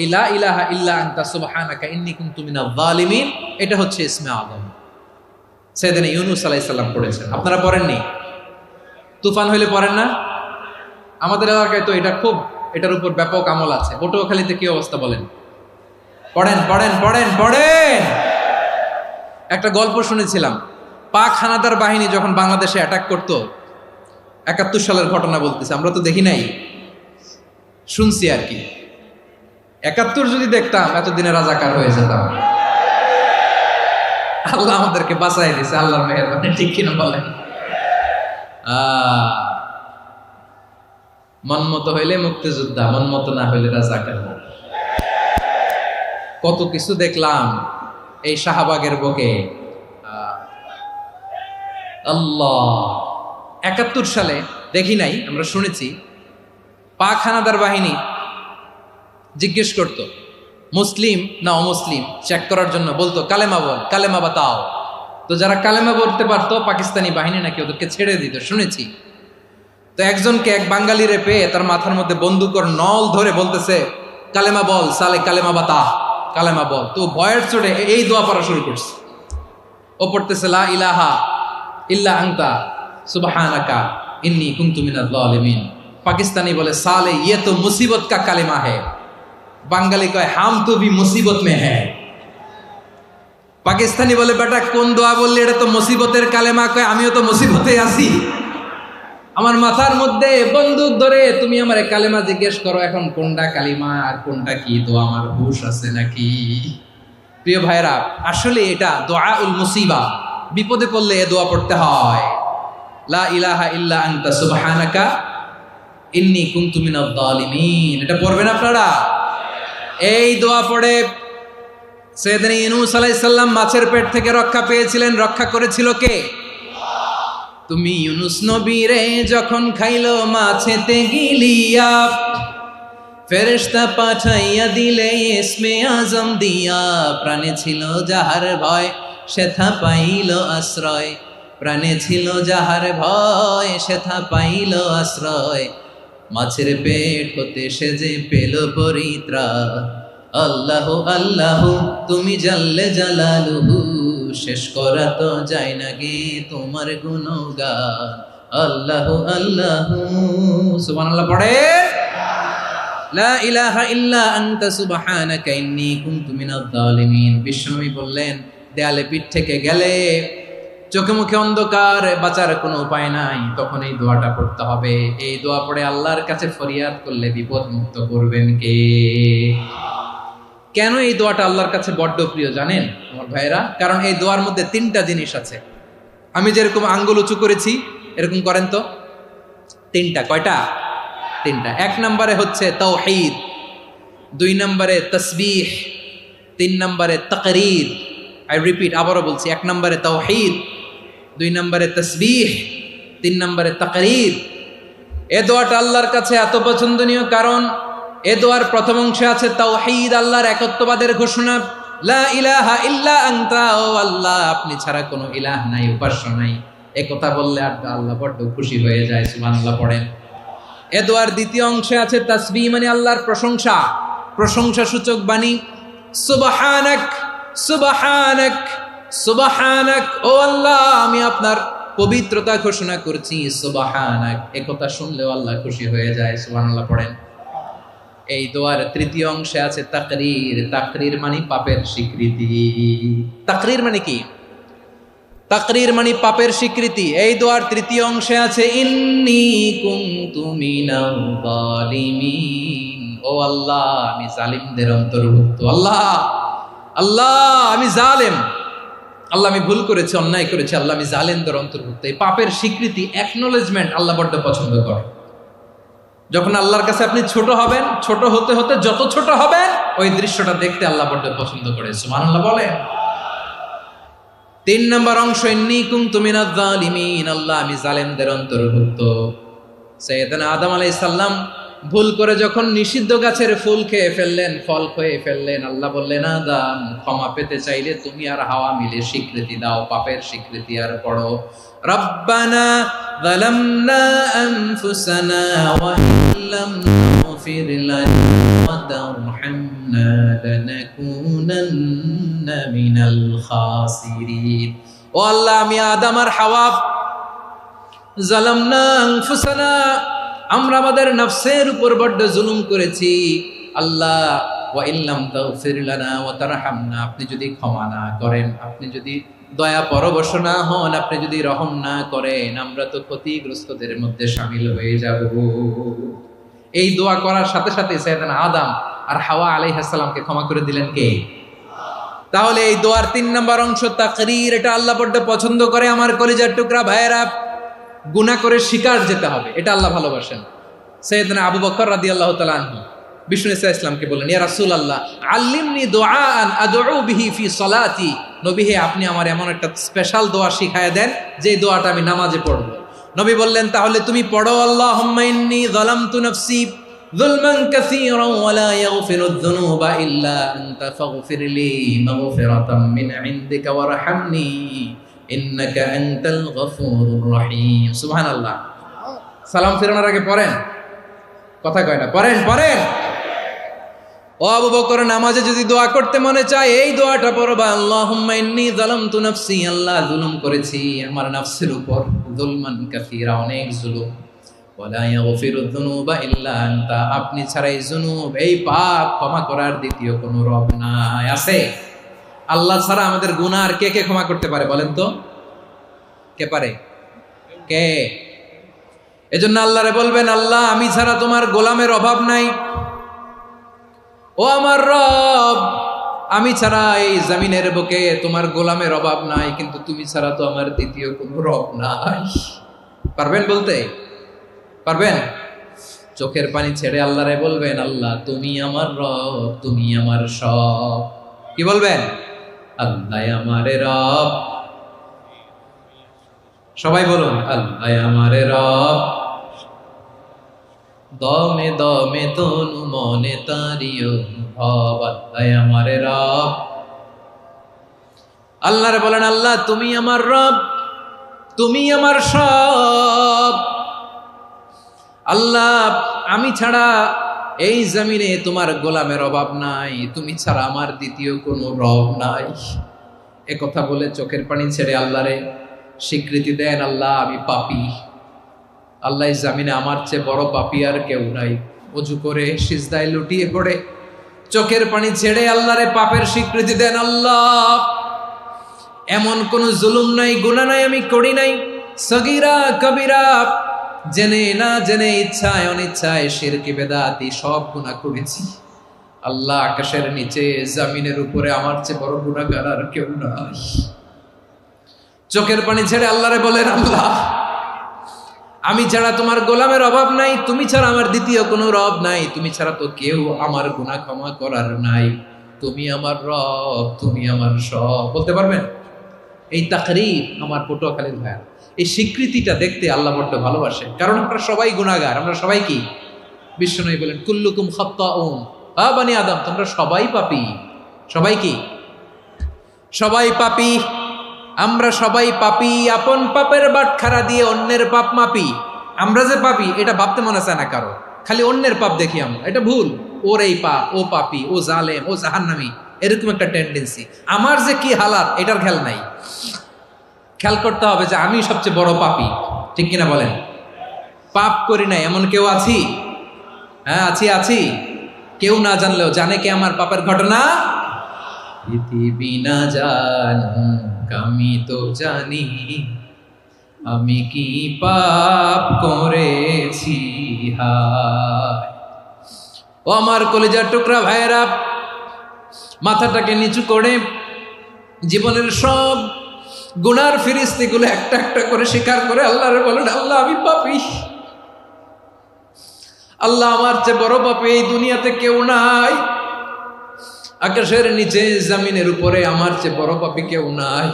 A: এই লা ইলাহা ইল্লা আনতা সুবহানাকা ইন্নী কুনতু মিনাজ জালিমিন, এটা হচ্ছে ইসমে আজম। সাইয়েদনা ইউনূস আলাইহিস সালাম পড়েছেন। আপনারা পড়েননি? তুফান হইলে পড়েন না? আমাদের এলাকায় তো এটা খুব, এটার উপর ব্যাপক আমল আছে। পটুয়াখালীতে কি অবস্থা বলেন? পড়েন পড়েন পড়েন পড়েন। একটা গল্প শুনেছিলাম, পাক হানাদার বাহিনী যখন বাংলাদেশে অ্যাটাক করত, 71 সালের ঘটনা বলতেছে, আমরা তো দেখি নাই, শুনছি আর কি। 71 যদি দেখতাম এতদিনে রাজাকার হয়ে যেতাম। আল্লাহ আমাদেরকে বাঁচাই দিয়েছে, আল্লাহর মেহেরবানি, ঠিক কিনা বলেন? মন মতো হইলে মুক্তিযোদ্ধা, মন মতো না হইলে রাজাকার। কত কিছু দেখলাম এই শাহবাগের বুকে। আল্লাহ, 71 সালে দেখি নাই, আমরা শুনেছি পাক হানাদার বাহিনী জিজ্ঞেস করত মুসলিম না অমুসলিম চেক করার জন্য, বলতো কালেমা বল, কালেমা বাতাও। তো যারা কালেমা বলতে পারতো পাকিস্তানি বাহিনী নাকি ওদেরকে ছেড়ে দিত, শুনেছি। তো একজনকে, এক বাঙালিরে পেয়ে তার মাথার মধ্যে বন্দুকর নল ধরে বলতেছে কালেমা বল সালে, কালেমা বাতা, কালেমা বল। তো ভয়ের চোটে এই দোয়া পড়া শুরু করছে। ও পড়তেছে লা ইলাহা ইল্লা আনতা সুবহানাকা ইন্নী কুনতু মিনাজ জালিমিন। পাকিস্তানি বলে সালে ইয়ে তো মুসিবত কা কালেমা है। বাঙালি কয় হাম তো ভি মুসিবত মে হ্যায়। পাকিস্তানি বলে বেটা কোন দোয়া বললি, এটা তো মুসিবতের কালেমা। কয় আমিও তো মুসিবতে আছি, আমার মাথার মধ্যে বন্দুক ধরে তুমি আমার কালেমা জিজ্ঞেস করো, এখন কোনটা কালিমা আর কোনটা কি, তো আমার হুশ আছে নাকি? প্রিয় ভাইরা, আসলে এটা দুআউল মুসিবা, বিপদে পড়লে এ দোয়া পড়তে হয়, লা ইলাহা ইল্লা আনতা সুবহানাকা ইন্নী কুনতু মিনাজ জালিমিন। এটা পড়বেন আপনারা। এই দোয়া পড়ে সাইয়েদনা ইউনূস আলাইহিস সালাম মাছের পেট থেকে রক্ষা পেয়েছিলেন। রক্ষা করেছিল কে? তুমি ইউনূস নবী রে যখন খাইলো মাছেতে গিলিয়া, ফেরেশতা পাঠাইয়া দিলে ইসমে আজম দিয়া, প্রাণে ছিল যাহার ভয় সেথা পাইল আশ্রয়, প্রাণে ছিল যাহার ভয় সেথা পাইল আশ্রয়, মাছের পেট হতে সে যে পেল পরিত্রাণ। আল্লাহ আল্লাহ তুমি জাল্লে জালালুহু, শেষ করা তো যায় না গে তোমার গুণগান। আল্লাহ আল্লাহ, সুবহানাল্লাহ পড়ে। লা ইলাহা ইল্লা আনতা সুবহানাকা ইন্নী কুনতু মিনাজ জালিমিন। বিশ্বনবী বললেন, দেয়ালে পিঠ থেকে গেলে, চোখে মুখে অন্ধকার, বাঁচার কোনো উপায় নাই, তখন এই দোয়াটা পড়তে হবে। এই দোয়া পড়ে আল্লাহর কাছে ফরিয়াদ করলে বিপদ মুক্ত করবেন কে? কেন এই দোয়াটা আল্লাহর কাছে বড্ড প্রিয় জানেন আমার ভাইরা? কারণ এই দোয়ার মধ্যে তিনটা জিনিস আছে। আমি যেরকম আঙ্গুল উঁচু করেছি এরকম করেন তো। তিনটা। কয়টা? তিনটা। এক নম্বরে হচ্ছে তাওহীদ, দুই নম্বরে তাসবিহ, তিন নম্বরে তাকরীর। আই রিপিট, আবারও বলছি, এক নম্বরে তাওহীদ, দুই নম্বরে তাসবিহ, তিন নম্বরে তাকরীর। এ দোয়াটা আল্লাহর কাছে এত পছন্দনীয় কারণ এ দোয়ার প্রথম অংশে আছে তাওহীদ, আল্লাহর একত্ববাদের ঘোষণা। লা ইলাহা ইল্লা আনতা, ও আল্লাহ আপনি ছাড়া কোনো ইলাহ নাই, উপাস্য নাই। এ কথা বললে আর আল্লাহ বড্ড খুশি হয়ে যায়। সুবহানাল্লাহ পড়েন। এ দোয়ার দ্বিতীয় অংশে আছে তাসবিহ, মানে আল্লাহর প্রশংসা, প্রশংসা সূচক বাণী। সুবহানাক সুবহানাক সুবহানাক, ও আল্লাহ আমি আপনার পবিত্রতা ঘোষণা করছি। সুবহানাক, এ কথা শুনলেও আল্লাহ খুশি হয়ে যায়। সুবহানাল্লাহ পড়েন। এই দোয়ার তৃতীয় অংশে আছে তাকরীর। তাকরীর মানে পাপের স্বীকৃতি। তাকরীর মানে কি? তাকরীর মানে পাপের স্বীকৃতি। এই দোয়ার তৃতীয় অংশে আছে ইন্নী কুনতু মিনাল জালিমিন, ও আল্লাহ আমি জালিমদের অন্তর্ভুক্ত। আল্লাহ আল্লাহ আমি জালেম, আল্লাহ আমি ভুল করেছি, অন্যায় করেছি, আল্লাহ আমি জালেমদের অন্তর্ভুক্ত। এই পাপের স্বীকৃতি, অ্যাকনোলেজমেন্ট আল্লাহ বড্ড পছন্দ করে। যখন আল্লাহর কাছে আপনি ছোট হবেন, ছোট হতে হতে যত ছোট হবেন, ওই দৃশ্যটা দেখতে আল্লাহ বড্ড পছন্দ করে। সুবহানাল্লাহ বলে। তিন নম্বর অংশ ইন্নী কুনতু মিনাজ জালিমিন, আল্লাহ আমি জালেমদের অন্তর্ভুক্ত। সাইয়েদনা আদম আলাইহিস সালাম ভুল করে যখন নিষিদ্ধ গাছের ফুল খেয়ে ফেললেন, ফল খেয়ে ফেললেন, আল্লাহ বললেন আদম ক্ষমা পেতে চাইলে তুমি আর হাওয়া মিলে স্বীকৃতি দাও, পাপের স্বীকৃতি আর পড়ো। রব্বানা যালামনা আনফুসানা ওয়া ইল্লাম তাগফির লানা ওয়া তারহামনা লানাকুনান্না মিনাল খাসিরিন। ও আল্লাহ আমি আদম আর হাওয়া, যালামনা আনফুসানা, আমরা আমাদের নফসের উপর বড্ড জুলুম করেছি। আল্লাহ ওয়া ইল্লাম তাগফির লানা ওয়া তারহামনা, আপনি যদি ক্ষমা না করেন, আপনি যদি দয়া পরবশ না হন, আপনি যদি রহম না করেন, আমরা তো ক্ষতিগ্রস্তদের মধ্যে শামিল হয়ে যাব। এই দোয়া করার সাথে সাথে সাইয়েদনা আদম আর হাওয়া আলাইহিস সালামকে ক্ষমা করে দিলেন কে? তাহলে এই দোয়ার তিন নম্বর অংশ তাকরীর, এটা আল্লাহ বড্ড পছন্দ করে। আমার কলিজার টুকরা ভাইয়েরা, গুনাহ করে শিকার যেতে হবে, এটা আল্লাহ ভালোবাসেন। সাইয়েদনা আবু বকর রাদিয়াল্লাহু তাআলা আনহু বিষ্ণু ইসা ইসলামকে বললেন, ইয়া রাসূলুল্লাহ আল্লিমনি দুআআন আদউ বিহি ফি সলাতি, নবী হে আপনি আমার এমন একটা স্পেশাল দোয়া শিখায়া দেন যে দোয়াটা আমি নামাজে পড়ব। নবী বললেন, তাহলে তুমি পড়ো আল্লাহুম্মা ইন্নী যালামতু নাফসি যুলমান কাসীরান ওয়া লা ইয়াগফিরুয যুনুবা ইল্লা আনতা ফাগফিরলি মাগফিরাতাম মিন ইনদিকা ওয়ারহামনি ইন্নাকা আনতাল গফুরুর রহিম। সুবহানাল্লাহ। সালাম ফেরানোর আগে পড়েন, কথা কয় না, পড়েন পড়েন। ও আবু বকর, নামাজে যদি দোয়া করতে মনে চায় এই দোয়াটা পড়বা, আল্লাহুম্মা ইন্নী যালামতু নাফসি, আল্লাহ জুলুম করেছি আমার নফসের উপর, যুলমান কাসীরা, অনেক জুলুম, ওয়া লা ইয়াগফিরুয যুনুবা ইল্লা আনতা, আপনি ছাড়া এই জুনুব, এই পাপ ক্ষমা করার দ্বিতীয় কোনো রব নাই। আছে? আল্লাহ ছাড়া আমাদের গুনাহ আর কে কে ক্ষমা করতে পারে বলেন তো? কে পারে? কে? এজন্য আল্লাহরে বলবেন, আল্লাহ আমি ছাড়া তোমার গোলামের অভাব নাই, ও আমার রব আমি ছাড়া এই জমিনের বুকে তোমার গোলামের অভাব নাই, কিন্তু তুমি ছাড়া তো আমার দ্বিতীয় কোনো রব নাই। পারবেন বলতে? পারবেন? চোখের পানি ছেড়ে আল্লাহরে বলবেন, আল্লাহ তুমি আমার রব, তুমি আমার সব। কি বলবেন? আল্লাহ আমারে রব। সবাই বলুন, আল্লাহ আমারে রব, দমে দমে তনু মনে তারি অনুভব, আল্লাহ আমার রব। আল্লাহরে বলেন, আল্লাহ তুমি আমার রব, তুমি আমার সব। আল্লাহ আমি ছাড়া এই জমিনে তোমার গোলামের অভাব নাই, তুমি ছাড়া আমার দ্বিতীয় কোনো রব নাই। এ কথা বলে চোখের পানি ছেড়ে আল্লাহরে স্বীকৃতি দেন, আল্লাহ আমি পাপী, আল্লাহ এই জমিনে আমার চেয়ে বড় পাপী আর কেউ নাই। অজু করে সিজদায় লুটিয়ে পড়ে চোখের পানি ছেড়ে আল্লাহরে পাপের স্বীকৃতি দেন, আল্লাহ এমন কোন জুলুম নাই, গুনাহ নাই আমি করি নাই, সগীরা কবিরা, জেনে না জেনে, ইচ্ছায় অনিচ্ছায়, শিরকি বেদাতি সব গুনাহ করেছি। আল্লাহ আকাশের নিচে জমিনের উপরে আমার চেয়ে বড় গুনাহগার আর কেউ নাই। চোখের পানি ছেড়ে আল্লাহরে বলেন, আল্লাহ আমি ছাড়া তোমার গোলামের অভাব নাই, তুমি ছাড়া আমার দ্বিতীয় কোনো রব নাই, তুমি ছাড়া তো কেউ আমার গুনাহ ক্ষমা করার নাই, তুমি আমার রব, তুমি আমার সব। বলতে পারবেন? এই তাকরীর আমার পটুয়াখালীর ভাইয়া, এই স্বীকৃতিটা দেখতে আল্লাহ বড্ড ভালোবাসে, কারণ আমরা সবাই গুনাহগার। আমরা সবাই কি? বিশ্বনবী বলেন, কুল্লুকুম খাত্তাউন, বানি আদম তোমরা সবাই পাপী। সবাই কি? সবাই পাপী। আমরা সবাই পাপী, আপন পাপের বাটখারা দিয়ে অন্যের পাপ মাপি। আমরা যে পাপী এটা ভাবতে মনে চায় না কারো, খালি অন্যের পাপ দেখি আমরা, এটা ভুল। ওর এই পাপ, ও পাপী, ও জালেম, ও জাহান্নামী, এরকম একটা টেন্ডেন্সি। আমার যে কি হালাত এটার খেয়াল নাই। খেয়াল করতে হবে যে আমি সবচেয়ে বড় পাপী, ঠিক কিনা বলেন? পাপ করি নাই এমন কেউ আছি? হ্যাঁ আছি। কেউ না জানলেও জানে কে আমার পাপের ঘটনা? পৃথিবী না জানুক আমি তো জানি, আমি কি পাপ করেছি হায়। ও আমার কলিজার টুকরা ভাইয়েরা, মাথাটাকে নিচু করে জীবনের সব গুনার ফিরিস্তিগুলো একটা একটা করে স্বীকার করে আল্লাহরে বলেন, আল্লাহ আমি পাপী, আল্লাহ আমার চেয়ে বড় পাপী এই দুনিয়াতে কেউ নাই, আকাশের নিচে জমিনের উপরে আমার চেয়ে বড় পাপী কেউ নাই।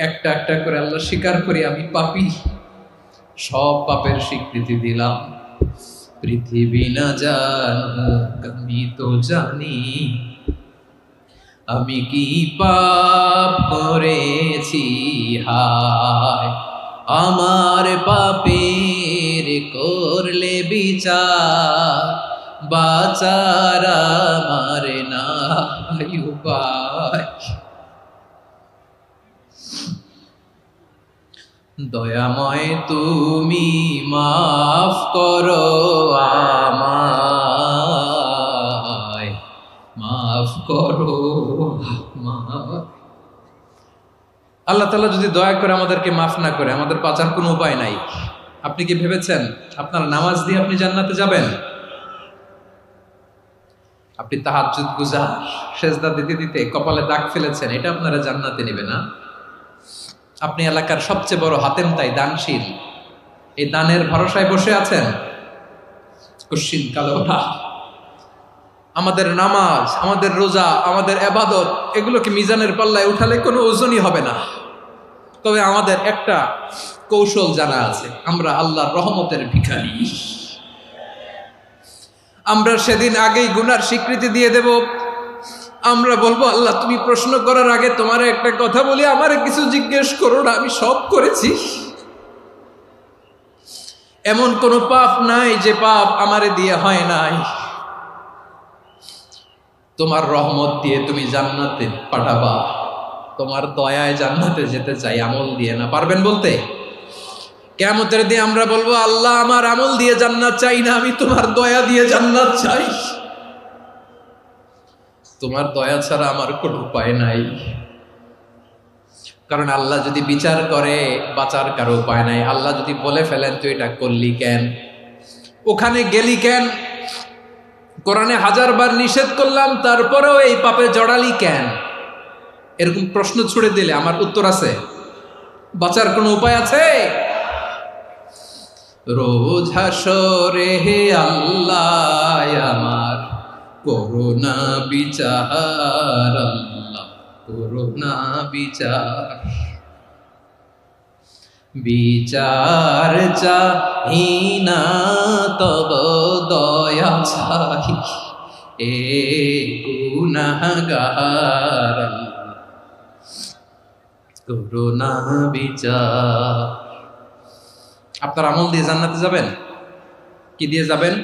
A: একটা একটা করে আল্লাহ স্বীকার করি আমি পাপী, সব পাপের স্বীকৃতি দিলাম। পৃথিবী না জানুক আমি তো জানি, আমি কি পাপ করেছি হায়। আমার পাপের করলে বিচার, বাচার আমার নাই উপায়। দয়াময় তুমি মাফ করো আমায়, মাফ করো আমায়। আল্লাহ তাআলা যদি দয়া করে আমাদেরকে মাফ না করে, আমাদের বাঁচার কোনো উপায় নাই। আপনি কি ভেবেছেন আপনার নামাজ দিয়ে আপনি জান্নাতে যাবেন? আপনি তাহাজ্জুদ গুজার, সেজদা দিতে দিতে কপালে দাগ ফেলেছেন, এটা আপনারা জান্নাতে নেবে না। আপনি এলাকার সবচেয়ে বড় হাতেম তাই দানশীল, এই দানের ভরসায় বসে আছেন, কুশ্চিন কালো না। আমাদের নামাজ, আমাদের রোজা, আমাদের ইবাদত, এগুলোকে মিজানের পাল্লায় উঠালে কোনো ওজনই হবে না। তবে আমাদের একটা কৌশল জানা আছে, আমরা আল্লাহর রহমতের ভিখারি। আমরা সেদিন আগেই গুনার স্বীকৃতি দিয়ে দেব। আমরা বলবো, আল্লাহ তুমি প্রশ্ন করার আগে তোমার একটা কথা বলি, আমারে কিছু জিজ্ঞেস করো না, আমি সব করেছি। এমন কোন পাপ নাই যে পাপ আমারে দিয়ে হয় নাই। তোমার রহমত দিয়ে তুমি জান্নাতে পাঠাবা, তোমার দয়ায় জান্নাতে যেতে চাই, আমল দিয়ে না। পারবেন বলতে? কিয়ামতের দিন আমরা বলবো, আল্লাহ আমার আমল দিয়ে জান্নাত চাই না, আমি তোমার দয়া দিয়ে জান্নাত চাই। তোমার দয়া ছাড়া আমার কোনো উপায় নাই। কারণ আল্লাহ যদি বিচার করে, বাঁচার কারো উপায় নাই। আল্লাহ যদি বলে ফেলেন তুই এটা করলি কেন, ওখানে গেলি কেন, কোরআনে 1000 বার নিষেধ করলাম তারপরেও এই পাপে জড়ালি কেন, এরকম প্রশ্ন ছুড়ে দিলে আমার উত্তর আছে? বাঁচার কোনো উপায় আছে? রোজ হাসরে হে আল্লাহ আমার করুণা বিচার, আল্লাহ করুণা বিচার। বিচার চাহি না তব দয়া চাহি এ গুনাহগার করুণা বিচার। আপনার আমল দিয়ে জান্নাতে যাবেন? কি দিয়ে যাবেন?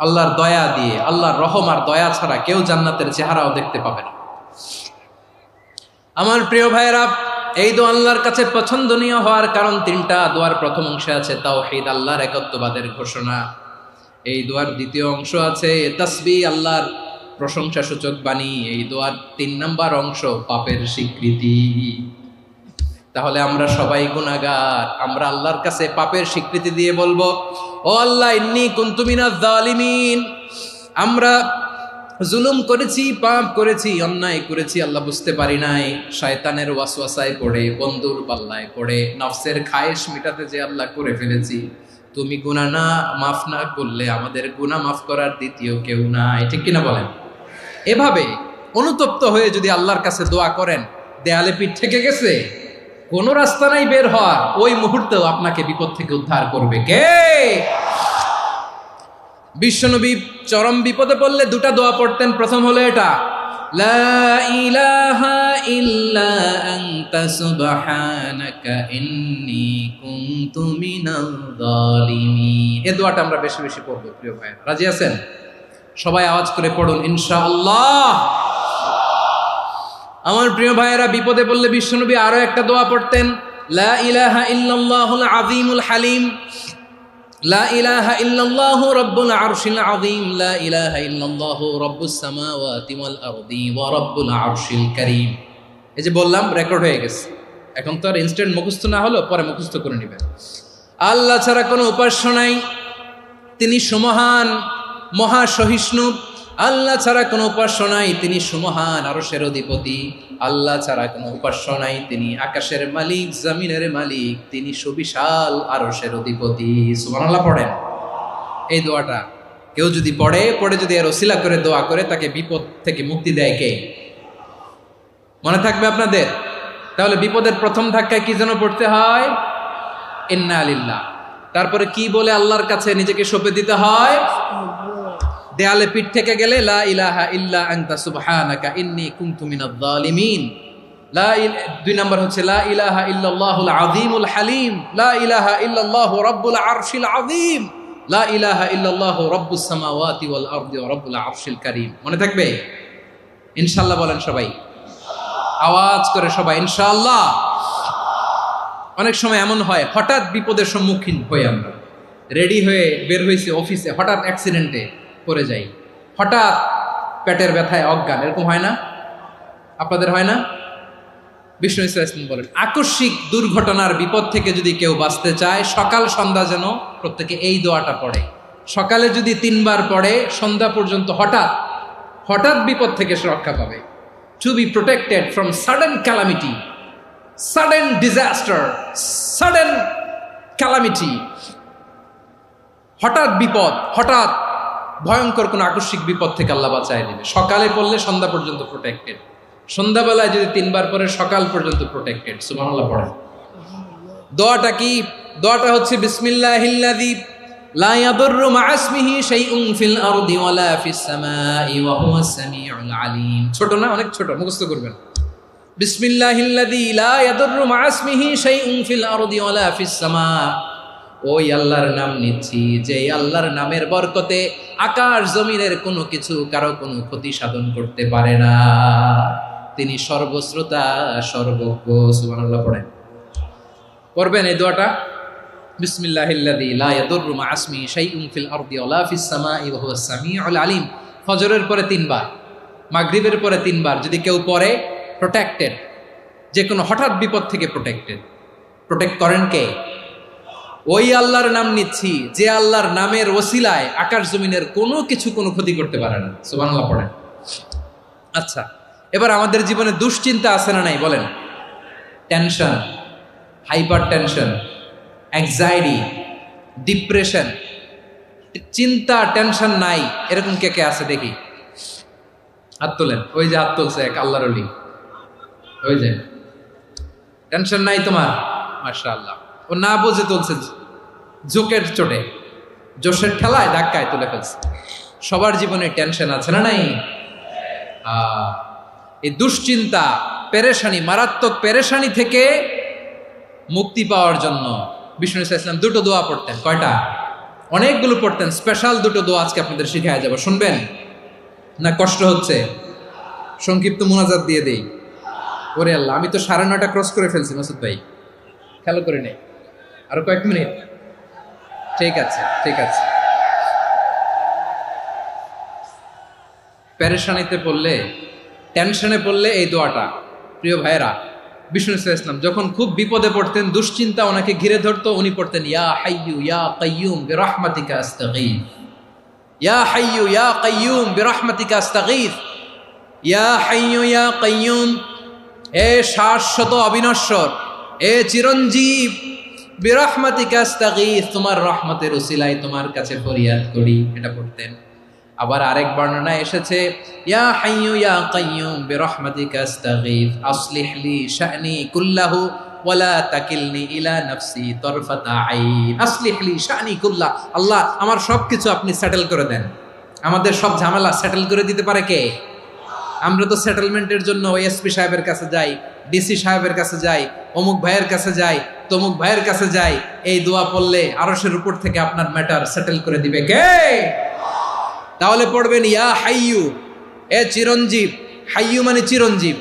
A: আল্লাহর দয়া দিয়ে। আল্লাহর রহম আর দয়া ছাড়া কেউ জান্নাতের চেহারাও দেখতে পাবে না। আমার প্রিয় ভাইয়েরা, এই দোয়া আল্লাহর কাছে পছন্দনীয় হওয়ার কারণ তিনটা। দোয়ার প্রথম অংশে আছে তাওহীদ, আল্লাহর একত্ববাদের ঘোষণা। এই দোয়ার দ্বিতীয় অংশ আছে তাসবিহ, আল্লাহর প্রশংসা সূচক বাণী। এই দোয়ার ৩ নম্বর অংশ পাপের স্বীকৃতি। তাহলে আমরা সবাই গুনাহগার। আমরা আল্লাহর কাছে পাপের স্বীকৃতি দিয়ে বলবো, ও আল্লাহ, ইন্নী কুনতু মিনাজ জালিমিন। আমরা জুলুম করেছি, পাপ করেছি, অন্যায় করেছি, আল্লাহ বুঝতে পারি নাই। শয়তানের ওয়াসওয়াসায় পড়ে, বন্ধুর পাল্লায় পড়ে, নফসের খায়েশ মেটাতে যে আল্লাহ করে ফেলেছি। তুমি গুনাহ না মাফ না করলে আমাদের গুনাহ মাফ করার দ্বিতীয় কেউ নাই। ঠিক কিনা বলেন? এভাবে অনুতপ্ত হয়ে যদি আল্লাহর কাছে দোয়া করেন, দেয়ালে পিঠ থেকে গেছে, কোনো রাস্তা নাই বের হওয়ার, ওই মুহূর্তেও আপনাকে বিপদ থেকে উদ্ধার করবে কে? বিশ্বনবী চরম বিপদে পড়লে দুটা দোয়া পড়তেন। প্রথম হলো এটা, লা ইলাহা ইল্লা আনতা সুবহানাকা ইন্নী কুনতু মিনাল জালিমিন। এই দোয়াটা আমরা বেশি বেশি পড়ব প্রিয় ভাইরা। রাজি আছেন? সবাই আওয়াজ করে পড়ুন ইনশাআল্লাহ। আমার প্রিয় ভাইয়েরা, বিপদে পড়লে বিশ্বনবী আরো একটা দোয়া পড়তেন, লা ইলাহা ইল্লাল্লাহুল আযীমুল হালিম, লা ইলাহা ইল্লাল্লাহু রাব্বুল আরশিল আযীম, লা ইলাহা ইল্লাল্লাহু রাব্বুস সামাওয়াতি ওয়াল আরদি ওয়া রাব্বুল আরশিল কারীম। এই যে বললাম, রেকর্ড হয়ে গেছে। এখন তো আর ইনস্ট্যান্ট মুখস্থ না হলো, পরে মুখস্থ করে নেবেন। আল্লাহ ছাড়া কোনো উপাস্য নাই, তিনি সুমহান, মহা সহিষ্ণু। আল্লাহ ছাড়া কোনো উপাস্য নাই, তিনি সুমহান, আরশের অধিপতি। আল্লাহ ছাড়া কোনো উপাস্য নাই, তিনি আকাশের মালিক, জমিনের মালিক, তিনি সুবিশাল আরশের অধিপতি। সুবহানাল্লাহ পড়েন। এই দোয়াটা কেউ যদি পড়ে যদি এর ওসিলা করে দোয়া করে, তাকে বিপদ থেকে মুক্তি দেয় কে? মনে থাকবে আপনাদের? তাহলে বিপদের প্রথম ধাক্কায় কি যেন পড়তে হয়? ইন্না লিল্লাহ। তারপরে কি বলে আল্লাহর কাছে নিজেকে সঁপে দিতে হয়? দেয়ালে পিঠ থেকে গেলে লা ইলাহা ইল্লা আনতা সুবহানাকা ইন্নী কুনতু মিনাজ জালিমিন। দুই নাম্বার হচ্ছে লা ইলাহা ইল্লাল্লাহুল আযীমুল হালিম, লা ইলাহা ইল্লাল্লাহু রাব্বুল আরশিল আযীম, লা ইলাহা ইল্লাল্লাহু রাব্বুস সামাওয়াতি ওয়াল আরদি ওয়া রাব্বুল আরশিল কারীম। মনে থাকবে? ইনশাআল্লাহ বলেন সবাই, আওয়াজ করে সবাই ইনশাআল্লাহ। অনেক সময় এমন হয়, হঠাৎ বিপদের সম্মুখীন হই আমরা, রেডি হয়ে বের হয়েছে অফিসে, হঠাৎ অ্যাক্সিডেন্টে পড়ে যাই, হঠাৎ পেটের ব্যথায় অজ্ঞান। এরকম হয় না? আপনাদের হয় না? বিষ্ণু ইসলাম বলেন, আকস্মিক দুর্ঘটনার বিপদ থেকে যদি কেউ বাঁচতে চায়, সকাল সন্ধ্যা যেন প্রত্যেকে এই দোয়াটা পড়ে। সকালে যদি 3 বার পড়ে, সন্ধ্যা পর্যন্ত হঠাৎ বিপদ থেকে সে রক্ষা পাবে। To be protected from sudden calamity, sudden disaster, sudden calamity. হঠাৎ বিপদ, হঠাৎ ভয়ঙ্কর কোন আকস্মিক বিপদ থেকে আল্লাহ বাঁচায় দিবে। সকালে পড়লে সন্ধ্যা পর্যন্ত প্রোটেক্টেড, সন্ধ্যাবেলায় যদি 3 বার পরে সকাল পর্যন্ত প্রোটেক্টেড। সুবহানাল্লাহ পড়েন। দোয়াটা কি? দোয়াটা হচ্ছে বিসমিল্লাহিল্লাযী লা ইয়াদুররু মা ইসমিহি শাইউন ফিল আরদি ওয়ালা ফিস সামাই ওয়া হুয়াস সামিউল আলিম। ছোট না? অনেক ছোট, মুখস্থ করবেন। বিসমিল্লাহিল্লাযী লা ইয়াদুররু মা ইসমিহি শাইউন ফিল আরদি ওয়ালা ফিস সামা। ওই আল্লাহর নাম নিচ্ছি, যে আল্লাহর নামের বরকতে আকাশ জমিনের কোনো কিছু কারো কোনো ক্ষতি সাধন করতে পারে না। তিনি সর্বশ্রোতা, সর্বজ্ঞ। সুবহানাল্লাহ পড়েন। পড়বেন এই দোয়াটা, বিসমিল্লাহিল্লাযী লা ইয়াদুররু মা ইসমিহি শাইউন ফিল আরদি ওয়ালা ফিস সামাই ওয়া হুয়াস সামিউল আলিম। ফজরের পরে 3 বার, মাগরিবের পরে 3 বার যদি কেউ পড়ে, প্রোটেক্টেড। যে কোনো হঠাৎ বিপদ থেকে প্রোটেক্ট করেন কে? ওই আল্লাহর নাম নিচ্ছি, যে আল্লাহর নামের ওসিলায় আকাশ জমিনের কোনো কিছু কোনো ক্ষতি করতে পারে না। সুবহানাল্লাহ পড়েন। আচ্ছা, এবার আমাদের জীবনে দুশ্চিন্তা আছে না নাই বলেন? Tension, hyper tension, anxiety, depression, চিন্তা, টেনশন নাই, এরকম কে কে আছে দেখি? হাত তোলেন। ওই যে হাত তুলছে এক আল্লাহর ওলি, ওই যে টেনশন নাই তোমার, মাশাআল্লাহ। ও না বুঝে তুলছে, ঝোঁকের চোটে, জোশের ঠেলায় ধাক্কায় তুলে ফেলছে। সবার জীবনে টেনশন আছে না নাই? এই দুশ্চিন্তা, পেরেশানি, মারাত্মক পেরেশানি থেকে মুক্তি পাওয়ার জন্য বিষ্ণু ইসলাম দুটো দোয়া পড়তেন। কয়টা? অনেকগুলো পড়তেন। স্পেশাল দুটো দোয়া আজকে আপনাদের শিখায় যাব, শুনবেন না? কষ্ট হচ্ছে? সংক্ষিপ্ত মুনাজাত দিয়ে দেই। ওরে আল্লাহ, আমি তো 9:30 ক্রস করে ফেলছি মাসুদ ভাই, খেয়াল করে নেই। আরো কয়েক মিনিট। ঠিক আছে, ঠিক আছে। পেরেশানিতে পড়লে, টেনশনে পড়লে এই দোয়াটা, প্রিয় ভাইয়েরা, বিষ্ণু ইসলাম যখন খুব বিপদে পড়তেন, দুশ্চিন্তা ওনাকে ঘিরে ধরতো, উনি পড়তেন ইয়া হাইয়ু ইয়া কাইয়ুম বিরহমাতিকা আস্তাগীথ, ইয়া হাইয়ু ইয়া কাইয়ুম বিরহমাতিকা আস্তাগীথ, ইয়া হাইয়ু ইয়া কাইয়ুম, এ শাশ্বত অবিনশ্বর, এ চিরঞ্জীব, বিরহমাতিকা আস্তাগীথ, তোমার রহমতের উসিলায় তোমার কাছে ফরিয়াদ করি। এটা পড়তেন। আবার আরেক বর্ণনায় এসেছে ইয়া হাইয়ু ইয়া কাইয়ুম বিরহমাতিকা আস্তাগীথ আসলিহ লি শা'নি কুল্লাহু ওয়ালা তাকিলনি ইলা নাফসি তারফাতা আইন। আসলিহ লি শা'নি কুল্লাহ, আল্লাহ আমার সবকিছু আপনি সেটেল করে দেন। আমাদের সব ঝামেলা সেটেল করে দিতে পারে কে? আমরা তো সেটেলমেন্টের জন্য এসপি সাহেবের কাছে যাই, ডিসি সাহেবের কাছে যাই, অমুক ভাইয়ের কাছে যাই, তমুক ভাইয়ের কাছে যাই। এই দোয়া পড়লে আরশের উপর থেকে আপনার ম্যাটার সেটেল করে দিবে কে? তাহলে পড়বেন ইয়া হাইয়ু, এ চিরঞ্জীব। হাইয়ু মানে চিরঞ্জীব,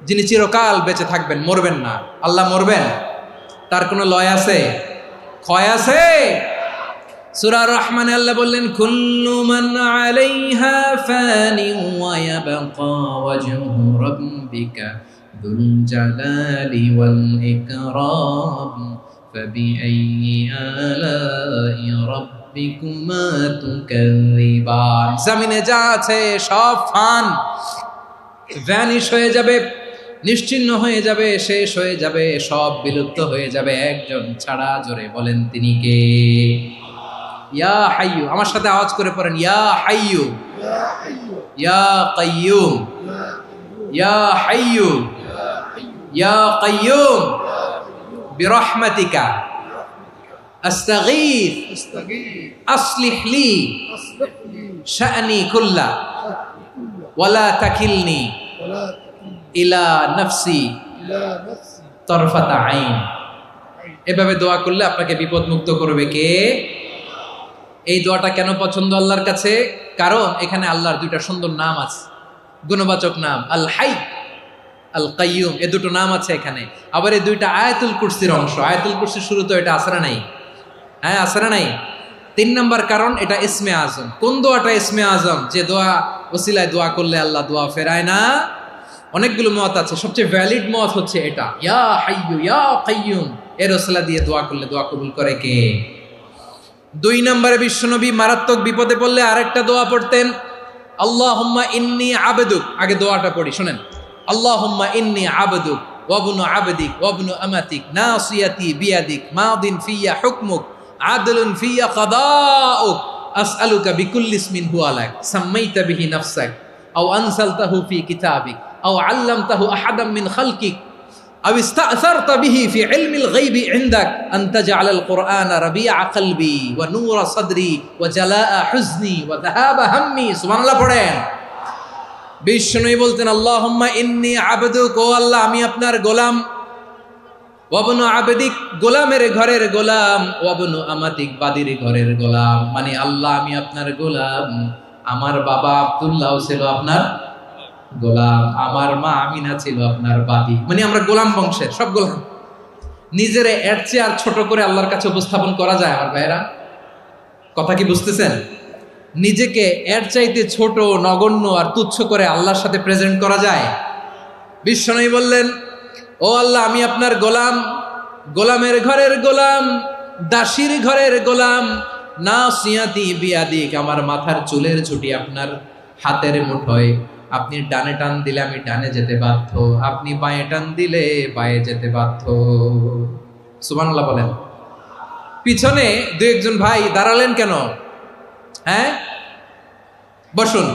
A: যিনি চিরকাল বেঁচে থাকবেন, মরবেন না। আল্লাহ মরবেন? তার কোনো লয় আছে? ক্ষয় আছে? সূরা রহমানে আল্লাহ বললেন কুল্লু মান আলাইহা ফানি ওয়া ইয়াবকা ওয়াজহু রাব্বিকা যুল জালালি ওয়াল ইকরাম ফাবিআইয়ি আলাই রাব্বিকুমা তুকাযিবান। জমিনে যা আছে সব ফান, ভ্যানিশ হয়ে যাবে, নিশ্চিহ্ন হয়ে যাবে, শেষ হয়ে যাবে, সব বিলুপ্ত হয়ে যাবে, একজন ছাড়া। জোরে বলেন তিনি কে? ইয়া হাইয়ু। আমার সাথে আওয়াজ করে পড়েন ইয়া হাইয়ু ইয়া কাইয়ুম ইয়া হাইয়ু ইয়া কাইয়ুম বিরহমাতিকা আস্তাগীথ আসলিহ লি শা'নি কুল্লা ওয়ালা তাকিলনি ইলা নাফসি তারফাতা আইন। এভাবে দোয়া করলে আপনাকে বিপদ মুক্ত করবে কে? এই দোয়াটা কেন পছন্দ আল্লাহর কাছে? কারণ এখানে আল্লাহর দুইটা সুন্দর নাম আছে, গুণবাচক নাম, আল হাই, আল কাইয়ুম। এই দুটো নাম আছে এখানে। আবার এই দুইটা আয়াতুল কুরসির অংশ। আয়াতুল কুরসির শুরু তো এটা আসরা নাই? হ্যাঁ, আসরা নাই। 3 নম্বর কারণ, এটা ইসমে আজম। কোন দোয়াটা ইসমে আজম? যে দোয়া ওসিলায় দোয়া করলে আল্লাহ দোয়া ফেরায় না। অনেকগুলো মত আছে, সবচেয়ে ভ্যালিড মত হচ্ছে এটা, ইয়া হাইয়ু ইয়া কাইয়ুম। এর ওসিলা দিয়ে দোয়া করলে দোয়া কবুল করে কে? 2 নম্বরে বিশ্বনবী মারাত্মক বিপদে পড়লে আরেকটা দোয়া পড়তেন, আল্লাহুম্মা ইন্নী আবদুক। আগে দোয়াটা পড়ি, শুনেন। আল্লাহুম্মা ইন্নী আবদুক ওয়া ইবনু আবদিক ওয়া ইবনু আমাতিক নাসিয়াতি বিয়াদিক মাদিন ফিয়া হুকমুক আদলুন ফিয়া কাদাউক আসআলুকা বিকুল্লি ইসমিন হুয়া লাক সাম্মাইতা বিহি নাফসাক আও আনসালতাহু ফি কিতাবিক আও আল্লামতাহু আহাদাম মিন খালকিক আও ইস্তা'সারতা বিহি ফি ইলমিল গায়বি ইনদাক আন তাজআলাল কুরআনা রাবিআ কলবি ওয়া নূরা সাদরি ওয়া জালাআ হুজনি ওয়া যাহাবা হাম্মি। সুবহানাল্লাহ পড়েন। বিষ্ণুই বলতেন আল্লাহুম্মা ইন্নী আবদুক, ও আল্লাহ আমি আপনার গোলাম, ওয়া ইবনু আবদিক, গোলামের ঘরের গোলাম, ওয়া ইবনু আমাতিক, বাদীর ঘরের গোলাম। মানে আল্লাহ আমি আপনার গোলাম। আমার বাবা আব্দুল্লাহ ছিল আপনার গোলাম, আমার মা আমিনা ছিল আপনার বাদী। মানে আমরা গোলাম বংশের, সব গোলাম। নিজের এর চেয়ে আর ছোট করে আল্লাহর কাছে উপস্থাপন করা যায় আমার ভাইয়েরা? কথা কি বুঝতেছেন? নিজেকে এর চাইতে ছোট, নগণ্য আর তুচ্ছ করে আল্লাহর সাথে প্রেজেন্ট করা যায়? বিশ্বনবী বললেন, ও আল্লাহ আমি আপনার গোলাম, গোলামের ঘরের গোলাম, দাসীর ঘরের গোলাম। নাসিয়াতি বিয়াদিক, আমার মাথার চুলের ঝুঁটি আপনার হাতের মুঠোয়। আপনি ডানে টান দিলে আমি ডানে যেতে বাধ্য, আপনি বাঁয়ে টান দিলে বাঁয়ে যেতে বাধ্য। সুবহানাল্লাহ বলেন। পিছনে 2-1 ভাই দাঁড়ালেন কেন? হ্যাঁ, বসুন।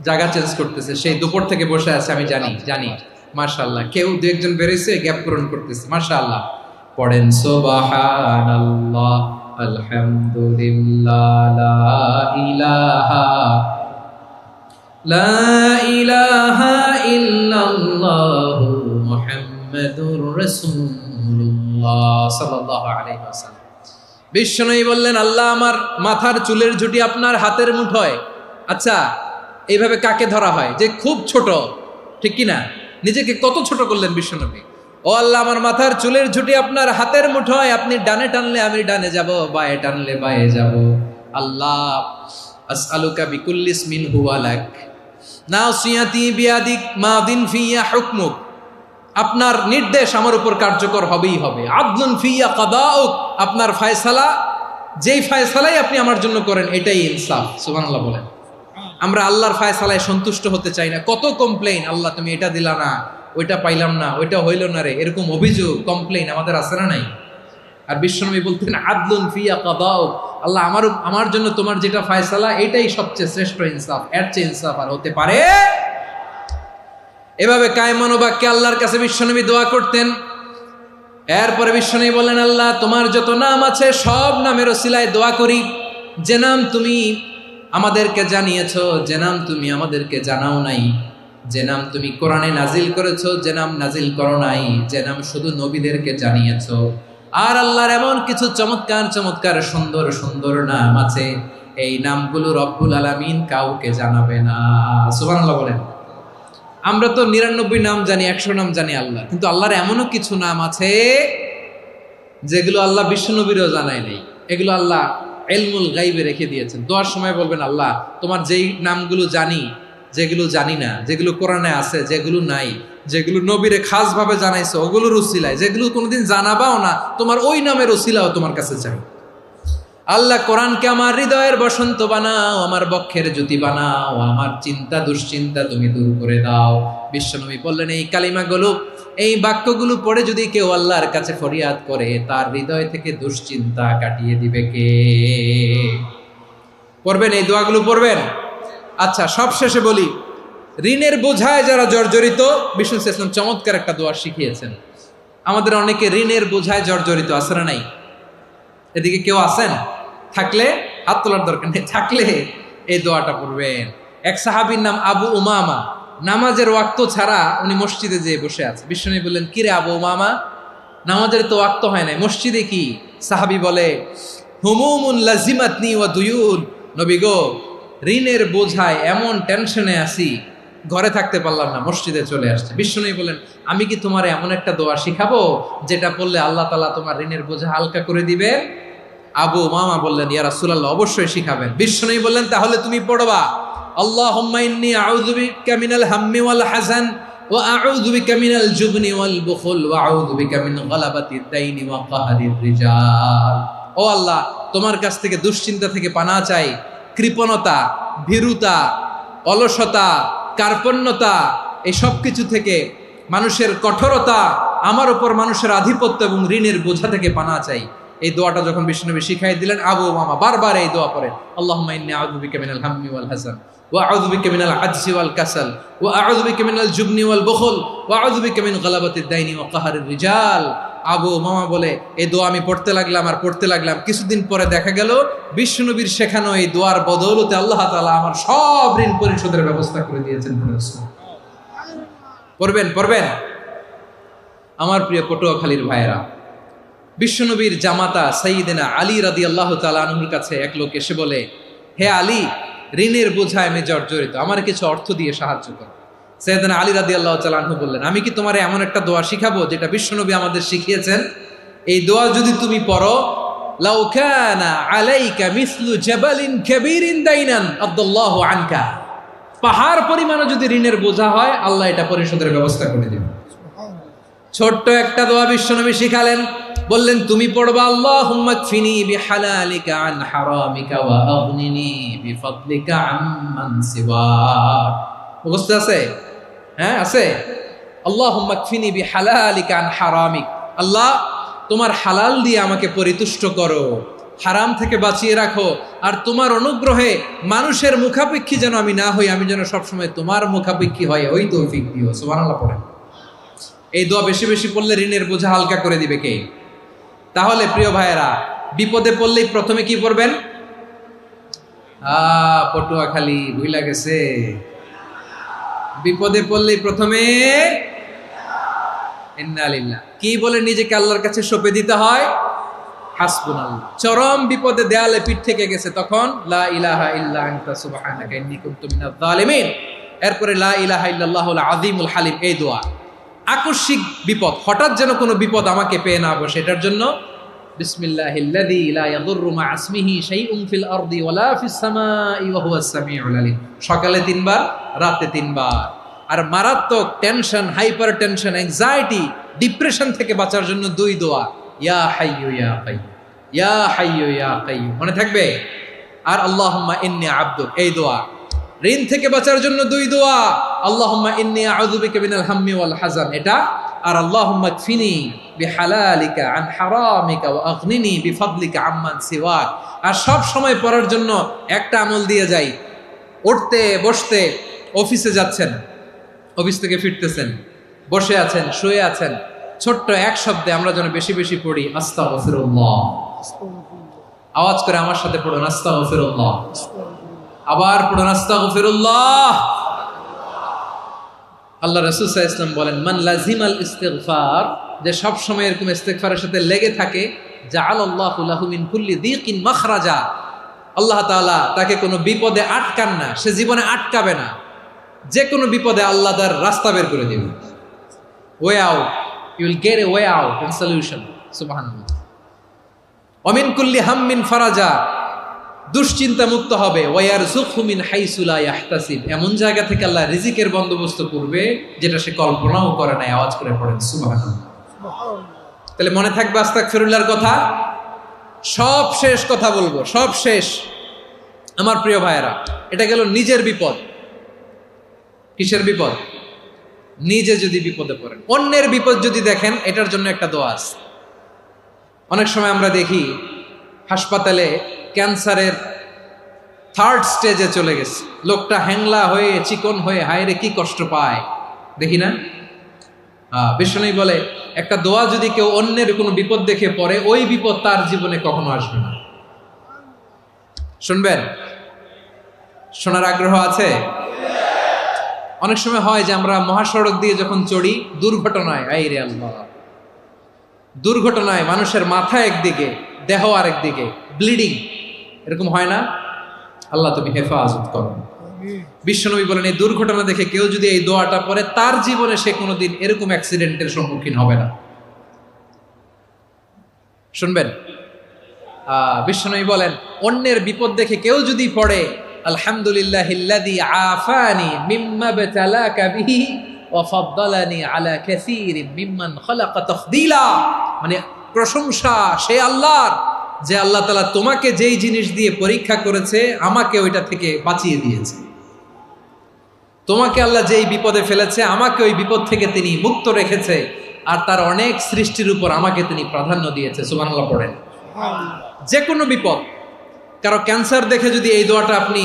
A: জায়গা চেঞ্জ করতেছে, সেই দুপুর থেকে বসে আছে, আমি জানি। মাশাআল্লাহ। কেউ 2-1 বেরোইছে, গ্যাপ পূরণ করতেছে। মাশাআল্লাহ। পড়েন সুবহানাল্লাহ, আলহামদুলিল্লাহ, লা ইলাহা ইল্লাল্লাহু মুহাম্মাদুর রাসূলুল্লাহ সাল্লাল্লাহু আলাইহি ওয়াসাল্লাম। বিশ্বনবী বললেন, আল্লাহ আমার মাথার চুলের ঝুঁটি আপনার হাতের মুঠোয়। আচ্ছা, এইভাবে কাকে ধরা হয়? যে খুব ছোট, ঠিক কি না? নিজেকে কত ছোট করলেন বিশ্বনবী। ও আল্লাহ, আমার মাথার চুলের ঝুঁটি আপনার হাতের মুঠোয়, আপনি ডানে টানলে আমি ডানে যাব, বায়ে টানলে বায়ে যাব। আল্লাহ, আসআলুকা বিকুল্লি ইসমিন হুয়া লাক, নাসিয়াতি বিয়াদিক, মাদিন ফিয়া হুকমুক। আপনার নির্দেশ আমার উপর কার্যকর হবেই হবে। আদলুন ফিয়া কাদাউক, আপনার ফয়সালা, যেই ফয়সালাই আপনি আমার জন্য করেন এটাই ইনসাফ। সুবহানাল্লাহ বলেন। আমরা আল্লাহর ফয়সালায় সন্তুষ্ট হতে চাই না। কত কমপ্লেইন, আল্লাহ তুমি এটা দিলা না, ওইটা পাইলাম না, ওইটা হইল না রে, এরকম অভিযোগ কমপ্লেইন আমাদের আছে না নাই? আর বিশ্বনবী বলতেন আদলুন ফিয়া কাদাউক, আল্লাহ আমার জন্য তোমার যেটা ফয়সালা এটাই সবচেয়ে শ্রেষ্ঠ ইনসাফ, এর চেয়ে ইনসাফ আর হতে পারে? এভাবে কায়মান বাক্যে আল্লাহর কাছে বিশ্বনবী দোয়া করতেন। এরপরে বিশ্বনবী বললেন, আল্লাহ তোমার যত নাম আছে সব নামের ওসিলায় দোয়া করি, যে নাম তুমি আমাদেরকে জানিয়েছো, যে নাম তুমি আমাদেরকে জানাও নাই, যে নাম তুমি কোরআনে নাজিল করেছো, যে নাম নাজিল করো নাই, যে নাম শুধু নবীদেরকে জানিয়েছো। আর আল্লাহর এমন কিছু চমৎকার চমৎকার সুন্দর সুন্দর নাম আছে, এই নামগুলো রব্বুল আলামিন কাউকে জানাবে না। সুবহানাল্লাহ বলেন। আমরা তো 99 নাম জানি, 100 নাম জানি আল্লাহ, কিন্তু আল্লাহর এমনও কিছু নাম আছে যেগুলো আল্লাহ বিশ্বনবীরও জানায় নেই। এগুলো আল্লাহ ইলমুল গায়বে রেখে দিয়েছেন। দোয়ার সময় বলবেন, আল্লাহ তোমার যেই নামগুলো জানি, যেগুলো জানি না, যেগুলো কোরআনে আছে, যেগুলো নাই, যেগুলো নবীরে খাস ভাবে জানাইছো ওগুলোর উসিলায়, যেগুলো কোনোদিন জানাবাও না, তোমার ওই নামের উসিলাও তোমার কাছে চাই। আল্লাহ কোরআনকে আমার হৃদয়ের বসন্ত বানাও, আমার বক্ষের জ্যোতি বানাও, আমার চিন্তা দুশ্চিন্তা তুমি দূর করে দাও। বিশ্বনবী বললেন, এই কালিমাগুলো, এই বাক্যগুলো পড়ে যদি কেউ আল্লাহর কাছে ফরিয়াদ করে, তার হৃদয় থেকে দুশ্চিন্তা কাটিয়ে দিবে কে? পড়বেন, এই দোয়াগুলো পড়বেন। আচ্ছা, সব শেষে বলি, ঋণের বোঝায় যারা জর্জরিত, বিষ্ণু ইসলাম চমৎকার একটা দোয়া শিখিয়েছেন। আমাদের অনেকে ঋণের বোঝায় জর্জরিত, আছে না নাই? এদিকে কেউ আছেন? থাকলে হাত তোলার দরকার নেই, থাকলে এই দোয়াটা পড়বেন। এক সাহাবীর নাম আবু উমামা, নামাজের ওয়াক্ত ছাড়া উনি মসজিদে যেয়ে বসে আছে। বিশ্বনবী বললেন, কি রে আবু উমামা, নামাজের তো ওয়াক্ত হয় নাই, মসজিদে কি? সাহাবী বলে, হুমুমুন লাজিমাতনি ওয়া দুয়ুন, নবী গো, ঋণের বোঝায় এমন টেনশনে আছি, ঘরে থাকতে পারলাম না, মসজিদে চলে আসছে। বিশ্বনবী বলেন, আমি কি তোমার এমন একটা দোয়া শিখাবো যেটা পড়লে আল্লাহ তাআলা তোমার ঋণের বোঝা হালকা করে দিবে? আবু উমামা বললেন, ইয়া রাসূলুল্লাহ, অবশ্যই শিখাবেন। বিশ্বনবী বললেন, তাহলে তুমি পড়বা, আল্লাহুম্মা ইন্নী আউযু বিকা মিনাল হাম্মি ওয়াল হাযান ওয়া আউযু বিকা মিনাল জুবনি ওয়াল বুখল ওয়া আউযু বিকা মিন গালাবাতিদ দাইনি ওয়া কাহরির রিজাল। ও আল্লাহ, তোমার কাছ থেকে দুশ্চিন্তা থেকে পানাহ চাই, কৃপণতা, ভীরুতা, অলসতা, কার্পণ্যতা, এই সব কিছু থেকে, মানুষের কঠোরতা, আমার উপর মানুষের আধিপত্য এবং ঋণের বোঝা থেকে পানাহ চাই। এই দোয়াটা যখন বিশ্বনবী শিখাই দিলেন, আবু উমামা বারবার এই দোয়া পড়েন, আল্লাহুম্মা ইন্নী আউযু বিকা মিনাল হাম্মি ওয়াল হাযান ওয়া আউযু বিকা মিনাল আজজি ওয়াল কাসাল ওয়া আউযু বিকা মিনাল জুবনি ওয়াল বুখল ওয়া আউযু বিকা মিন গালাবাতিদ দাইনি ওয়া কাহরির রিজাল। আবু উমামা বলে, এই দোয়া আমি পড়তে লাগলাম। কিছুদিন পরে দেখা গেল বিশ্বনবীর শেখানো এই দোয়ার বদৌলতে আল্লাহ তাআলা আমার সব ঋণ পরিশোধের ব্যবস্থা করে দিয়েছেন। পড়বেন। আমার প্রিয় পটুয়াখালীর ভাইয়েরা, বিশ্বনবীর জামাতা সাইয়্যিদিনা আলী রাদিয়াল্লাহু তাআলা আনহুর কাছে এক লোক এসে বলে, হে আলী, ঋণের বোঝায় আমি জর্জরিত, আমার কিছু অর্থ দিয়ে সাহায্য করো। সাইয়্যিদিনা আলী রাদিয়াল্লাহু তাআলা আনহু বললেন, আমি কি তোমার এমন একটা দোয়া শিখাবো যেটা বিশ্বনবী আমাদের শিখিয়েছেন? এই দোয়া যদি তুমি পড়ো, লাউ কানা আলাইকা মিসলু জাবালিন কাবীরিন দাইনান আদাল্লাহু আনকা, পাহাড় পরিমাণও যদি ঋণের বোঝা হয়, আল্লাহ এটা পরিশোধের ব্যবস্থা করে দিবেন। ছোট্ট একটা দোয়া বিশ্বনবী শিখালেন, বললেন, তুমি পড়বা, আল্লাহুম্মা কফিনি বিহালালিকা আন হারামিকা ওয়া আগনিনি বিফাদলিকা আম্মান সিওয়াক। মুখস্থ আছে? হ্যাঁ, আছে। আল্লাহুম্মা কফিনি বিহালালিকা আন হারামিক, আল্লাহ তোমার হালাল দিয়ে আমাকে পরিতুষ্ট করো, হারাম থেকে বাঁচিয়ে রাখো, আর তোমার অনুগ্রহে মানুষের মুখাপেক্ষী যেন আমি না হই, আমি যেন সবসময় তোমার মুখাপেক্ষী হয়, ওই তৌফিক দিও। সুবহানাল্লাহ পড়েন। এই দোয়া বেশি বেশি পড়লে ঋণের বোঝা হালকা করে দিবে কে? তাহলে প্রিয় ভাইয়েরা, বিপদে পড়লেই প্রথমে কি পড়বেন? পটুয়াখালী ভুইলা গেছে। বিপদে পড়লেই প্রথমে ইন্না লিল্লাহ কি বলে নিজেকে আল্লাহর কাছে সঁপে দিতে হয়? হাসবুনাল্লাহ। চরম বিপদে দেয়ালে পিঠ থেকে গেছে, তখন লা ইলাহা ইল্লা আনতা সুবহানাকা ইন্নী কুনতু মিনাজ জালিমিন। এরপরে লা ইলাহা ইল্লাল্লাহুল আযীমুল হালিম, এই দোয়া। আকস্মিক বিপদ, হঠাৎ যেন কোনো বিপদ আমাকে পেয়ে না বসে, এটার জন্য বিসমিল্লাহিল্লাযী লা ইয়াদুররু মা ইসমিহি শাইউন ফিল আরদি ওয়ালা ফিস সামাই ওয়া হুয়াস সামিউল আলীম। সকালে 3 বার, রাতে 3 বার। আর মারাত্মক tension, hyper tension, anxiety, depression থেকে বাঁচার জন্য 2 দোয়া, ইয়া হাইয়্যু ইয়া কাইয়্যুম, ইয়া হাইয়্যু ইয়া কাইয়্যুম, মনে থাকবে? আর আল্লাহুম্মা ইন্নী আবদুক, এই দোয়া। ঋণ থেকে বাঁচার জন্য 2 দোয়া, আল্লাহুম্মা ইন্নী আউযু বিকা মিনাল হাম্মি ওয়াল হাযান, এটা। আর আল্লাহুম্মা কফিনি বিহালালিকা আন হারামিকা ওয়া আগনিনি বিফাদলিকা আম্মান সিওয়াক। আর সব সময় পড়ার জন্য একটা আমল দিয়ে যাই, উঠতে বসতে, অফিসে যাচ্ছেন, অফিস থেকে ফিরতেছেন, বসে আছেন, শুয়ে আছেন, ছোট্ট এক শব্দে আমরা যেন বেশি বেশি পড়ি আস্তাগফিরুল্লাহ। আওয়াজ করে আমার সাথে পড়ুন আস্তাগফিরুল্লাহ। আবার পড়ুন আস্তাগফিরুল্লাহ। আল্লাহ রাসূল সাল্লাল্লাহু আলাইহি ওয়াসাল্লাম বলেন, মান লাজিমাল ইস্তিগফার, যে সব সময় এরকম ইস্তিগফারের সাথে লেগে থাকে, জাআলাল্লাহু লাহু মিন কুল্লি দীকিন মাখরাজা, আল্লাহ তাআলা তাকে কোনো বিপদে আটকান না, সে জীবনে আটকাবে না। যে কোনো বিপদে আল্লাহ তার রাস্তা বের করে দিবে, way out, you will get a way out and solution. সুবহানাল্লাহ। ওয়া মিন কুল্লি হাম্মিন ফারাজা, দুশ্চিন্তা মুক্ত হবে। ওয়ারযুকহু মিন হাইসু লা ইয়াহতাসিব, এমন জায়গা থেকে আল্লাহ রিজিকের বন্দোবস্ত করবে যেটা সে কল্পনাও করে নাই। আওয়াজ করে পড়েন সুবহানাল্লাহ। তাহলে মনে থাকবে আস্তাগফিরুল্লাহর কথা। সব শেষ কথা বলবো, সব শেষ আমার প্রিয় ভাইয়েরা। এটা গেল নিজের বিপদ। কিসের বিপদ? নিজে যদি বিপদে পড়েন। অন্যের বিপদ যদি দেখেন, এটার জন্য একটা দোয়া আছে। অনেক সময় আমরা দেখি হাসপাতালে ক্যান্সারের 3rd স্টেজে চলে গেছে, লোকটা হ্যাংলা হয়ে, চিকন হয়ে, হায়রে কি কষ্ট পায়, দেখি না? বিষ্ণু বলে, একটা দোয়া যদি কেউ অন্যের কোনো বিপদ দেখে পড়ে, ওই বিপদ তার জীবনে কখনো আসবে না। শুনবেন? শোনার আগ্রহ আছে? অনেক সময় হয় যে আমরা মহাসড়ক দিয়ে যখন চড়ি, দুর্ঘটনায়, আইরে আল্লাহ, দুর্ঘটনায় মানুষের মাথা একদিকে, দেহ আরেকদিকে, ব্লিডিং, এরকম হয় না? আল্লাহ তুমি হেফাজত করো। বিশ্বনবী বলেন, এই দুর্ঘটনা দেখে কেউ যদি এই দোয়াটা পড়ে, তার জীবনে সে কোনোদিন এরকম অ্যাক্সিডেন্টের সম্মুখীন হবে না। শুনবেন? বিশ্বনবী বলেন, অন্যের বিপদ দেখে কেউ যদি পড়ে, আলহামদুলিল্লাহিল্লাযী আফানি মিম্মা বাতালাকা বিহি ওয়া ফাদ্দালানি আলা কাসীরিন মিম্মান খালাকা তাফদীলা, মানে প্রশংসা সে আল্লাহর, যে আল্লাহ তাআলা তোমাকে যেই জিনিস দিয়ে পরীক্ষা করেছে, আমাকে ওইটা থেকে বাঁচিয়ে দিয়েছে। তোমাকে আল্লাহ যেই বিপদে ফেলেছে, আমাকে ওই বিপদ থেকে তিনি মুক্ত রেখেছে, আর তার অনেক সৃষ্টির উপর আমাকে তিনি প্রাধান্য দিয়েছে। সুবহানাল্লাহ পড়েন। যে কোনো বিপদ, কারো ক্যান্সার দেখে যদি এই দোয়াটা আপনি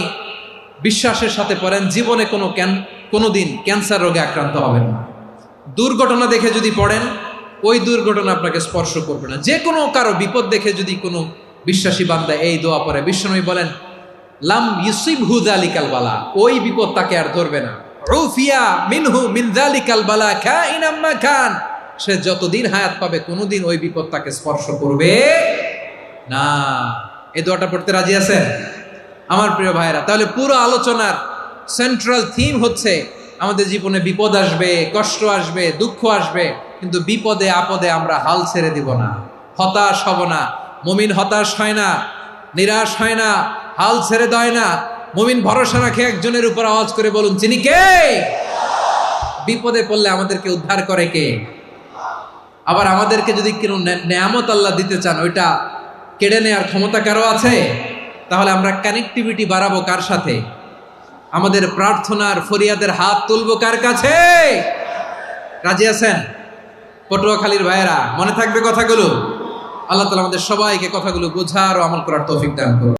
A: বিশ্বাসের সাথে পড়েন, জীবনে কোনোদিন ক্যান্সার রোগে আক্রান্ত হবেন না। দুর্ঘটনা দেখে যদি পড়েন, ওই দুর্ঘটনা আপনাকে স্পর্শ করবে না। যে কোনো কারো বিপদ দেখে যদি কোনো বিশ্বাসী বান্দা এই দোয়া পড়ে, বিশ্বনবী বলেন, লাম ইউসিবহু যালিকাল বালা, ওই বিপদ তাকে আর ধরবে না। উফিয়া মিনহু মিন যালিকাল বালা কাইনাম মা কান, সে যতদিন হায়াত পাবে কোনোদিন ওই বিপদ তাকে স্পর্শ করবে না। এই দোয়াটা পড়তে রাজি আছেন আমার প্রিয় ভাইরা? তাহলে পুরো আলোচনার সেন্ট্রাল থিম হচ্ছে, আমাদের জীবনে বিপদ আসবে, কষ্ট আসবে, দুঃখ আসবে, কিন্তু বিপদে আপদে আমরা হাল ছেড়ে দিব না, হতাশ হব না। মুমিন হতাশ হয় না, নিরাশ হয় না, হাল ছেড়ে দেয় না। মুমিন ভরসা রাখে একজনের উপর। আওয়াজ করে বলুন, যিনি কে? বিপদে পড়লে আমাদেরকে উদ্ধার করে কে? আবার আমাদেরকে যদি কোনো নেয়ামত আল্লাহ দিতে চান, ওইটা কেড়ে নেওয়ার ক্ষমতা কারো আছে? তাহলে আমরা কানেক্টিভিটি বাড়াবো কার সাথে? আমাদের প্রার্থনার ফরিয়াদের হাত তুলবো কার কাছে? রাজি আছেন পটুয়াখালীর ভাইয়েরা? মনে থাকবে কথাগুলো? আল্লাহ তাআলা আমাদের সবাইকে কথাগুলো বোঝার ও আমল করার তৌফিক দান করুন।